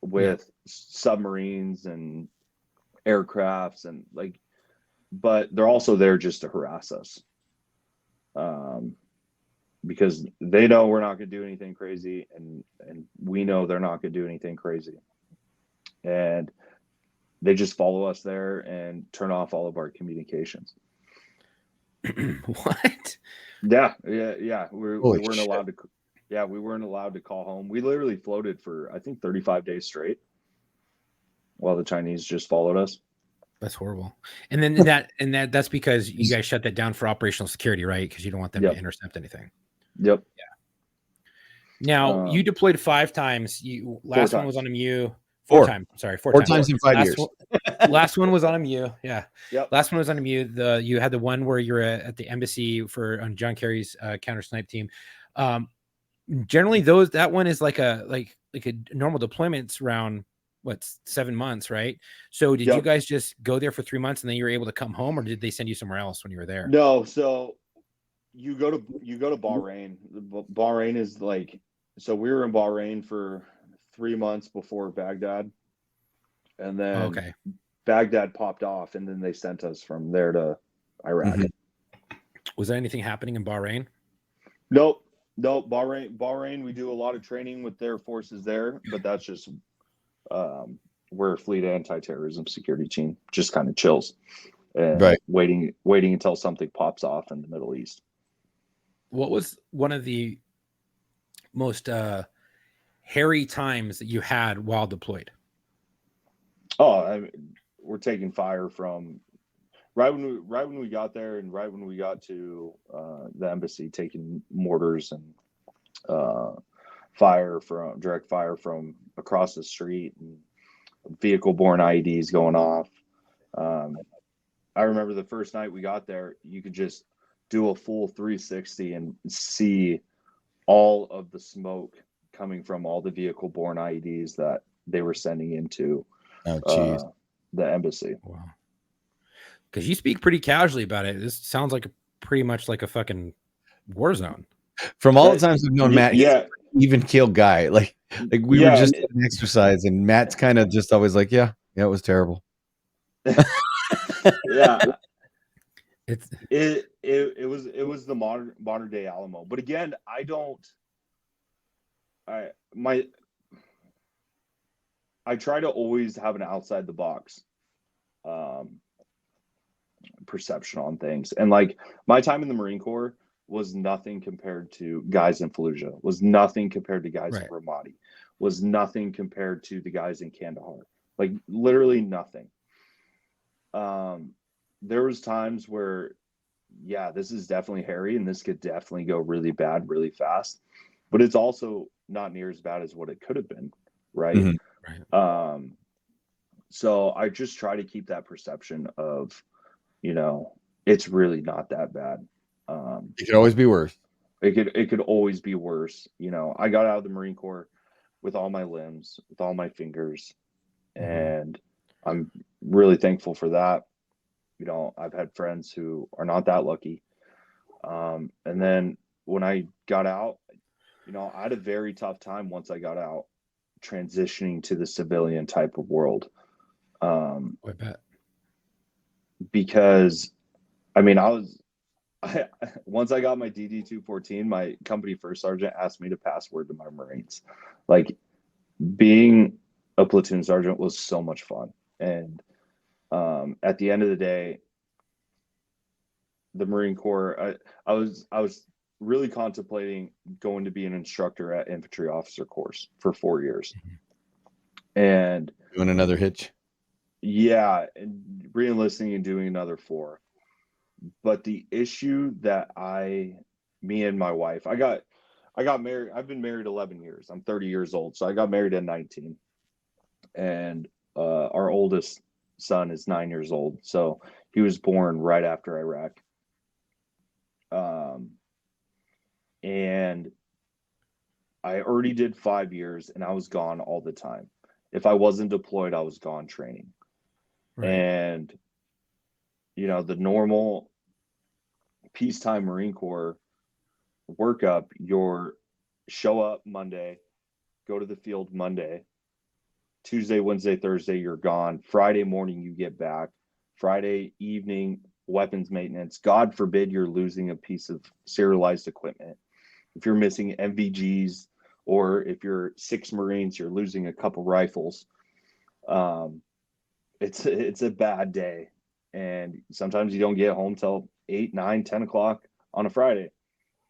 with submarines and aircrafts and like, but they're also there just to harass us. Because they know we're not going to do anything crazy, and we know they're not going to do anything crazy. And they just follow us there and turn off all of our communications. What? Yeah. We Holy weren't shit. allowed to. Yeah, we weren't allowed to call home. We literally floated for, I think, 35 days straight, while the Chinese just followed us. That's horrible. And then that's because you guys shut that down for operational security, right? Because you don't want them to intercept anything. Yep. Now you deployed 5 times. You last one was on a MEU. Four times. Sorry, Four times in 5 years. Last one was on a MEU. Yeah. Yep. Last one was on a MEU. You had the one where you're at the embassy on John Kerry's counter snipe team. Generally, that one is like a normal deployment's around 7 months, right? So did you guys just go there for 3 months and then you were able to come home, or did they send you somewhere else when you were there? No, so you go to Bahrain. Bahrain is like, so we were in Bahrain for 3 months before Baghdad, and then Baghdad popped off, and then they sent us from there to Iraq. Mm-hmm. Was there anything happening in Bahrain? Nope. Bahrain, we do a lot of training with their forces there, but that's just we're fleet anti-terrorism security team, just kind of chills and waiting until something pops off in the Middle East. What was one of the most hairy times that you had while deployed? We're taking fire from right when we got there, and right when we got to the embassy, taking mortars and direct fire from across the street, and vehicle-borne IEDs going off. I remember the first night we got there, you could just do a full 360 and see all of the smoke coming from all the vehicle-borne IEDs that they were sending into Oh, jeez. the embassy. Wow. Because you speak pretty casually about it. This sounds like pretty much like a fucking war zone. From all the times I've known Matt, he's yeah, an even keel guy. Like we were just at an exercise, and Matt's kind of just always like, yeah, it was terrible. yeah. It's It was the modern day Alamo. But again, I try to always have an outside the box perception on things. And like my time in the Marine Corps was nothing compared to guys in Fallujah, was nothing compared to guys in Ramadi, was nothing compared to the guys in Kandahar. Like literally nothing. There was times where, yeah, this is definitely hairy and this could definitely go really bad, really fast, but it's also not near as bad as what it could have been. Right. Mm-hmm. right. So I just try to keep that perception of, you know, it's really not that bad. It could always be worse. It could always be worse. You know, I got out of the Marine Corps with all my limbs, with all my fingers, and I'm really thankful for that. You know, I've had friends who are not that lucky. And then when I got out, you know, I had a very tough time once I got out transitioning to the civilian type of world. I bet. Because I mean, once I got my DD-214, my company first sergeant asked me to pass word to my Marines. Like being a platoon sergeant was so much fun. And at the end of the day, the Marine Corps, I was really contemplating going to be an instructor at infantry officer course for 4 years. And doing another hitch. Yeah, and re-enlisting and doing another 4. But the issue that me and my wife, I got married. I've been married 11 years. I'm 30 years old. So I got married at 19. And our oldest son is 9 years old. So he was born right after Iraq. And I already did 5 years and I was gone all the time. If I wasn't deployed, I was gone training. Right. And, you know, the normal peacetime Marine Corps workup, show up Monday, go to the field Monday, Tuesday, Wednesday, Thursday, you're gone. Friday morning, you get back. Friday evening, weapons maintenance. God forbid you're losing a piece of serialized equipment. If you're missing MVGs, or if you're 6 Marines, you're losing a couple rifles. It's a bad day. And sometimes you don't get home till 8, 9, 10 o'clock on a Friday.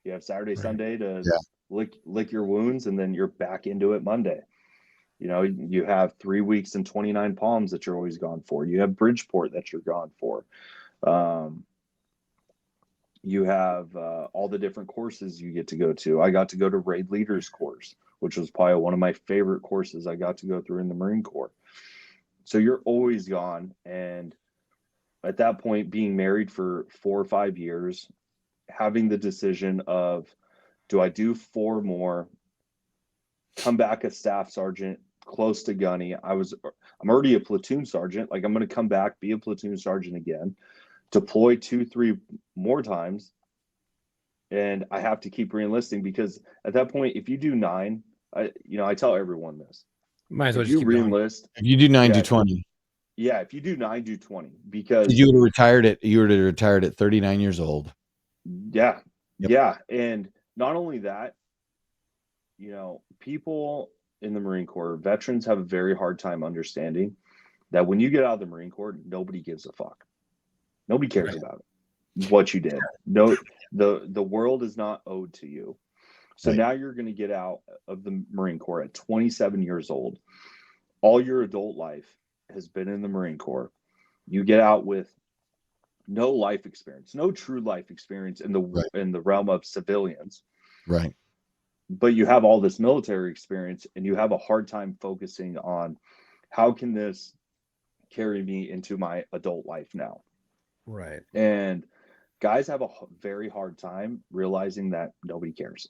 You have Saturday, Sunday to lick your wounds, and then you're back into it Monday. You know, you have 3 weeks and 29 Palms that you're always gone for. You have Bridgeport that you're gone for. You have all the different courses you get to go to. I got to go to Raid Leaders course, which was probably one of my favorite courses I got to go through in the Marine Corps. So you're always gone. And at that point, being married for 4 or 5 years, having the decision of, do I do 4 more, come back a staff sergeant, close to gunny. I'm already a platoon sergeant. Like I'm going to come back, be a platoon sergeant again, deploy 2, 3 more times. And I have to keep re-enlisting, because at that point, if you do 9, I tell everyone this. Might as well if just you keep re-enlist. If you do 9, do 20. Yeah, if you do 9, do 20. Because you would have retired at 39 years old. Yeah. Yep. Yeah. And not only that, you know, people in the Marine Corps, veterans have a very hard time understanding that when you get out of the Marine Corps, nobody gives a fuck. Nobody cares about it, what you did. No, the world is not owed to you. So now you're going to get out of the Marine Corps at 27 years old. All your adult life has been in the Marine Corps. You get out with no life experience, no true life experience in the realm of civilians. Right. But you have all this military experience, and you have a hard time focusing on, how can this carry me into my adult life now? Right. And guys have a very hard time realizing that nobody cares.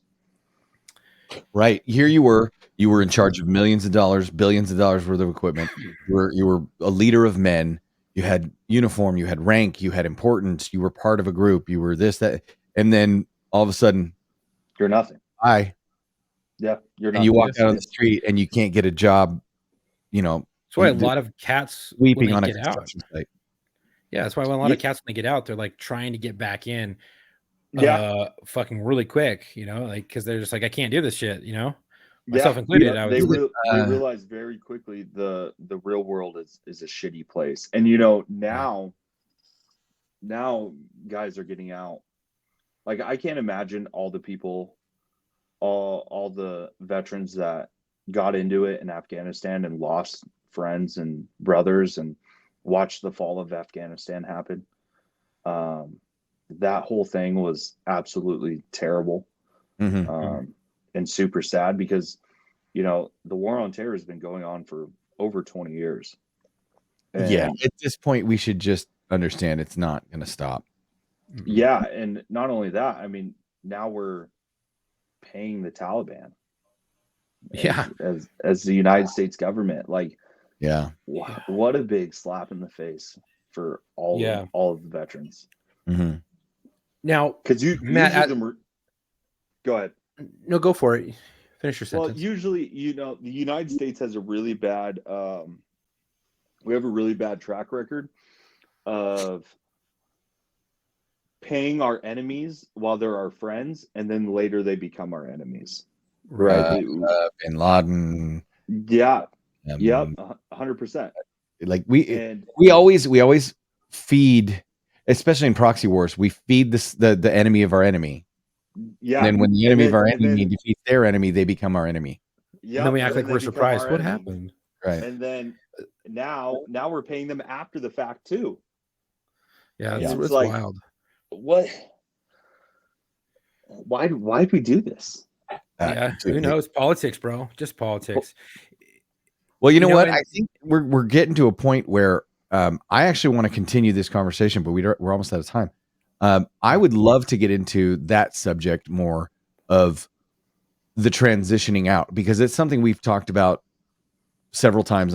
Right. Here you were in charge of millions of dollars, billions of dollars worth of equipment. You were a leader of men. You had uniform, you had rank, you had importance, you were part of a group, you were this, that, and then all of a sudden, You're nothing. you're Yeah, you're and nothing. you walk out on the street and you can't get a job, That's why a lot of cats weeping when on they a get out. construction site. Yeah, that's why a lot of cats when they get out, they're like trying to get back in. Yeah. Fucking really quick, like because they're just like, I can't do this shit, myself included. They realize very quickly the real world is a shitty place, and now guys are getting out. Like, I can't imagine all the people, all the veterans that got into it in Afghanistan and lost friends and brothers and watched the fall of Afghanistan happen. That whole thing was absolutely terrible. Mhm. And super sad because, the war on terror has been going on for over 20 years. And Yeah, at this point, we should just understand it's not going to stop. yeah, and not only that, I mean, now we're paying the Taliban. Yeah, as the United States government, like, Yeah. what a big slap in the face for all of the veterans. Mm-hmm. Now, because Matt, go ahead. No, go for it. Finish your sentence. Well, usually, the United States has a really bad. We have a really bad track record of paying our enemies while they're our friends, and then later they become our enemies. Right. Bin Laden. Yeah. Yep. 100%. Like we always feed, especially in proxy wars, we feed the enemy of our enemy. Yeah. And then when the enemy of our enemy defeats their enemy, they become our enemy. Yeah. And then we act like we're surprised. What happened? Right. And then now we're paying them after the fact too. Yeah, it's like, wild. What? Why do we do this? Who knows? Politics, bro. Just politics. Well, you know what? I think we're getting to a point where I actually want to continue this conversation, but we're almost out of time. I would love to get into that subject more of the transitioning out, because it's something we've talked about several times.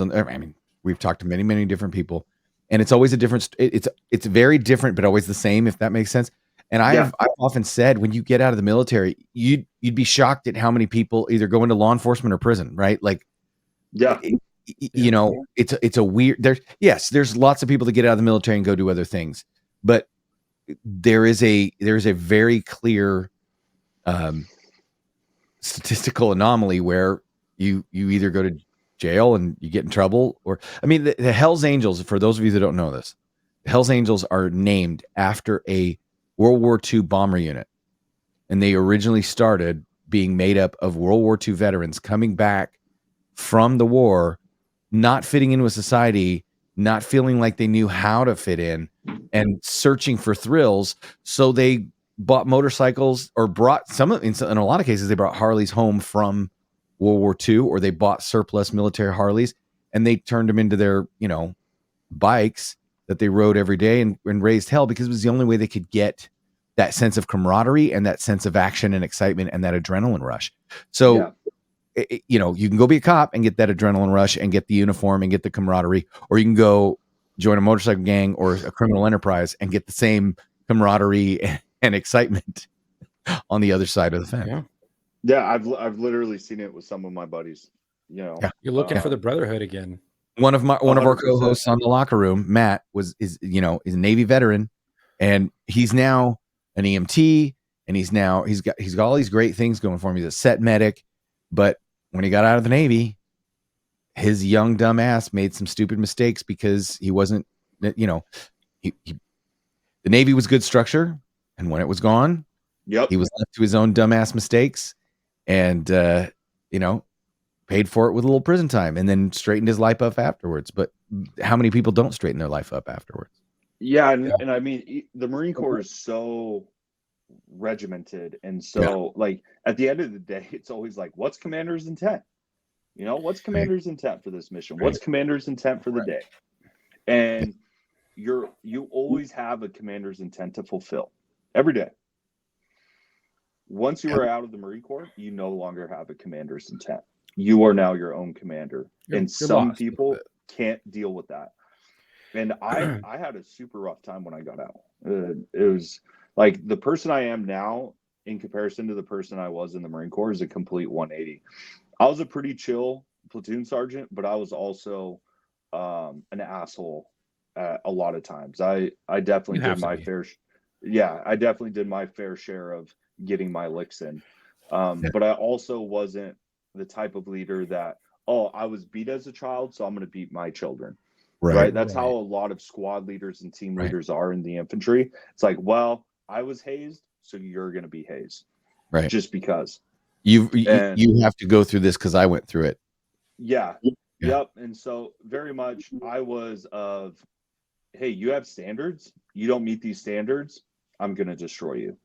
We've talked to many, many different people, and it's always a different. It's very different, but always the same, if that makes sense. And I've often said, when you get out of the military, you'd be shocked at how many people either go into law enforcement or prison, right? Like, it's a weird. There's lots of people that get out of the military and go do other things, but there is a very clear statistical anomaly where you either go to jail and you get in trouble, or the Hells Angels, for those of you that don't know this, the Hells Angels are named after a World War II bomber unit, and they originally started being made up of World War II veterans coming back from the war, not fitting in with society, not feeling like they knew how to fit in, and searching for thrills. So they bought motorcycles, or brought in a lot of cases, they brought Harleys home from World War II, or they bought surplus military Harleys and they turned them into their, bikes that they rode every day and raised hell, because it was the only way they could get that sense of camaraderie and that sense of action and excitement and that adrenaline rush. So, you can go be a cop and get that adrenaline rush and get the uniform and get the camaraderie, or you can go join a motorcycle gang or a criminal enterprise and get the same camaraderie and excitement on the other side of the fence. Yeah, I've literally seen it with some of my buddies. You're looking for the brotherhood again. One of our co-hosts on The Locker Room, Matt, is a Navy veteran, and he's now an EMT, and he's got all these great things going for him. He's a set medic, but when he got out of the Navy, his young dumb ass made some stupid mistakes because he wasn't, the Navy was good structure, and when it was gone, he was left to his own dumbass mistakes, and paid for it with a little prison time, and then straightened his life up afterwards. But how many people don't straighten their life up afterwards? Yeah, and I mean, the Marine Corps is so regimented, and so like at the end of the day, it's always like, what's commander's intent? What's commander's intent for this mission? What's commander's intent for the day? And you always have a commander's intent to fulfill every day. Once you are out of the Marine Corps, you no longer have a commander's intent. You are now your own commander. And some lost a little people bit. can't deal with that. And I had a super rough time when I got out. It was like the person I am now in comparison to the person I was in the Marine Corps is a complete 180. I was a pretty chill platoon sergeant, but I was also an asshole a lot of times. I definitely You have did to my be. I definitely did my fair share of getting my licks in. But I also wasn't the type of leader that, oh, I was beat as a child, so I'm going to beat my children. Right. That's how a lot of squad leaders and team leaders are in the infantry. It's like, well, I was hazed, so you're going to be hazed. Right. Just because. You have to go through this because I went through it. Yeah. Yeah. Yep. And so very much I was of, hey, you have standards. You don't meet these standards, I'm going to destroy you.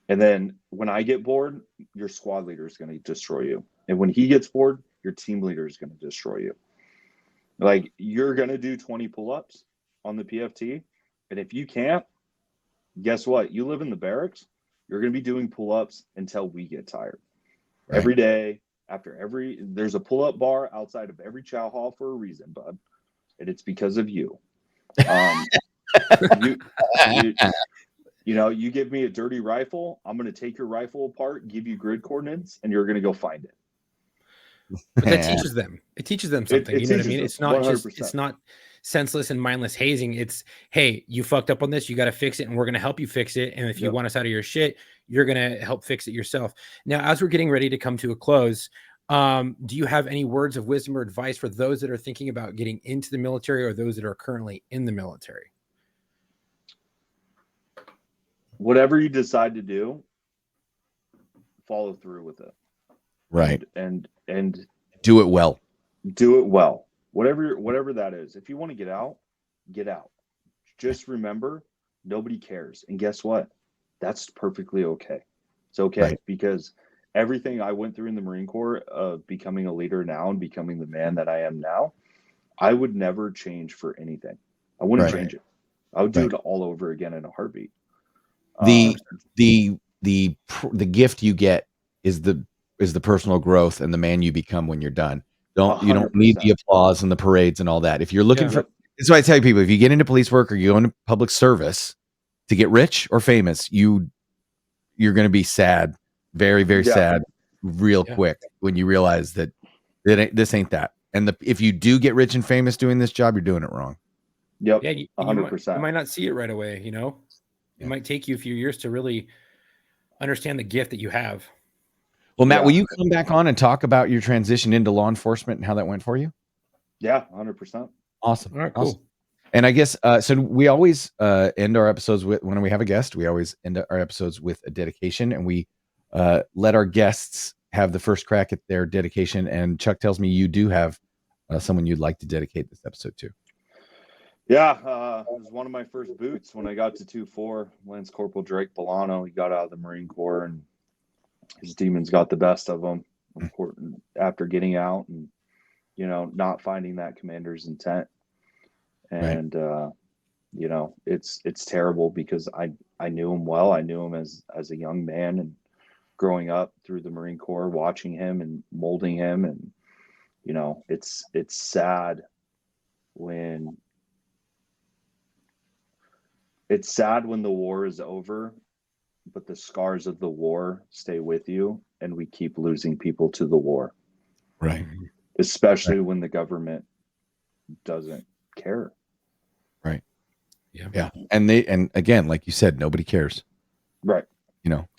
And then when I get bored, your squad leader is going to destroy you. And when he gets bored, your team leader is going to destroy you. Like, you're going to do 20 pull-ups on the PFT. And if you can't, guess what? You live in the barracks. You're going to be doing pull-ups until we get tired. Right. Every day, there's a pull-up bar outside of every chow hall for a reason, bud. And it's because of you. You give me a dirty rifle, I'm going to take your rifle apart, give you grid coordinates, and you're going to go find it. But that teaches them. It teaches them something. It you know what I teaches mean? them, It's not 100%. it's not senseless and mindless hazing. It's, hey, you fucked up on this. You got to fix it, and we're going to help you fix it. And if you want us out of your shit, you're going to help fix it yourself. Now, as we're getting ready to come to a close, do you have any words of wisdom or advice for those that are thinking about getting into the military or those that are currently in the military? Whatever you decide to do, follow through with it. Right. And do it well. Do it well. Whatever that is. If you want to get out, get out. Just remember, nobody cares. And guess what? That's perfectly okay. It's okay because everything I went through in the Marine Corps of becoming a leader now and becoming the man that I am now, I would never change for anything. I wouldn't change it. I would do it all over again in a heartbeat. The gift you get is the personal growth and the man you become when you're done. You don't need the applause and the parades and all that. If you're looking for, that's why I tell people, if you get into police work or you go into public service to get rich or famous, you're going to be sad, very, very sad, real quick when you realize that this ain't that. And if you do get rich and famous doing this job, you're doing it wrong. Yep. Yeah, 100%. You might not see it right away. You know, it might take you a few years to really understand the gift that you have. Well, Matt, will you come back on and talk about your transition into law enforcement and how that went for you? Yeah, 100%. Awesome. All right, cool. Awesome. And I guess, so we always end our episodes with, when we have a guest, we always end our episodes with a dedication, and we let our guests have the first crack at their dedication. And Chuck tells me you do have someone you'd like to dedicate this episode to. Yeah, it was one of my first boots when I got to 2-4. Lance Corporal Drake Bolano. He got out of the Marine Corps, and his demons got the best of him after getting out and, not finding that commander's intent. And, it's terrible because I knew him well. I knew him as a young man and growing up through the Marine Corps, watching him and molding him. And, it's sad when the war is over, but the scars of the war stay with you, and we keep losing people to the war. Right. Especially when the government doesn't care. Right. Yeah. Yeah. And again, like you said, nobody cares. Right.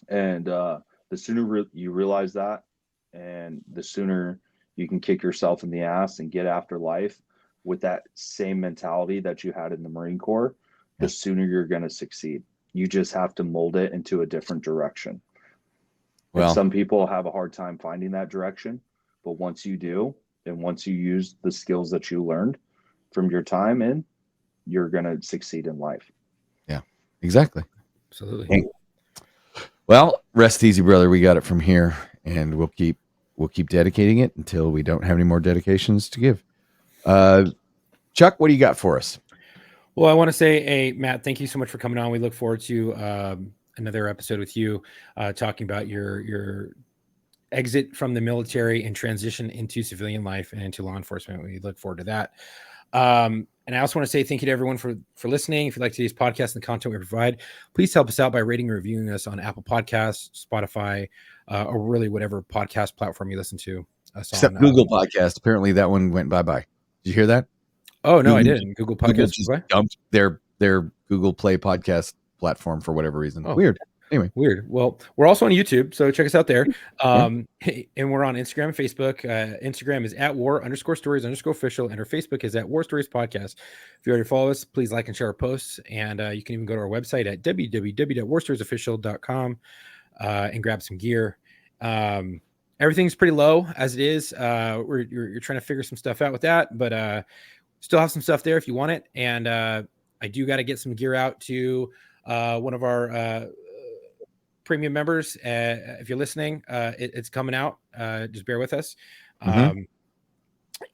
And the sooner you realize that, and the sooner you can kick yourself in the ass and get after life with that same mentality that you had in the Marine Corps, the sooner you're going to succeed. You just have to mold it into a different direction. Well, and some people have a hard time finding that direction, but once you do, and once you use the skills that you learned from your time in, you're going to succeed in life. Yeah, exactly. Absolutely. Hey. Well, rest easy, brother. We got it from here, and we'll keep dedicating it until we don't have any more dedications to give. Chuck, what do you got for us? Well, I want to say, Matt, thank you so much for coming on. We look forward to another episode with you, talking about your exit from the military and transition into civilian life and into law enforcement. We look forward to that. And I also want to say thank you to everyone for listening. If you like today's podcast and the content we provide, please help us out by rating and reviewing us on Apple Podcasts, Spotify, or really whatever podcast platform you listen to us Except on. Google Podcast. Apparently that one went bye-bye. Did you hear that? Oh, no, I Google- didn't. Google Google Podcasts. just What? dumped their Google Play podcast platform for whatever reason. Oh. Weird. Weird. Well, we're also on YouTube, so check us out there. And we're on Instagram and Facebook. Instagram is at @war_stories_official, and our Facebook is at War Stories Podcast. If you already follow us, please like and share our posts. And you can even go to our website at www.warstoriesofficial.com and grab some gear. Everything's pretty low as it is. You're trying to figure some stuff out with that, but still have some stuff there if you want it. And I do got to get some gear out to one of our premium members. If you're listening, it's coming out. Just bear with us.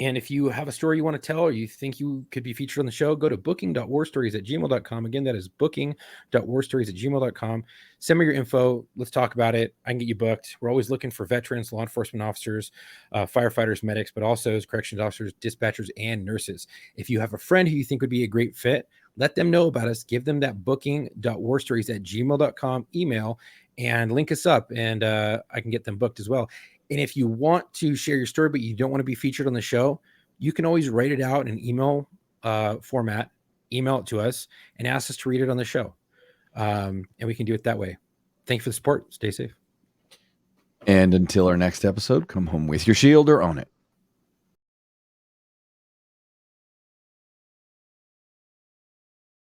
And if you have a story you want to tell, or you think you could be featured on the show, go to booking.warstories@gmail.com. Again, that is booking.warstories@gmail.com. Send me your info. Let's talk about it. I can get you booked. We're always looking for veterans, law enforcement officers, firefighters, medics, but also as corrections officers, dispatchers, and nurses. If you have a friend who you think would be a great fit, let them know about us. Give them that booking.warstories@gmail.com email and link us up, and I can get them booked as well. And if you want to share your story, but you don't want to be featured on the show, you can always write it out in email format, email it to us, and ask us to read it on the show. And we can do it that way. Thank you for the support. Stay safe. And until our next episode, come home with your shield or own it.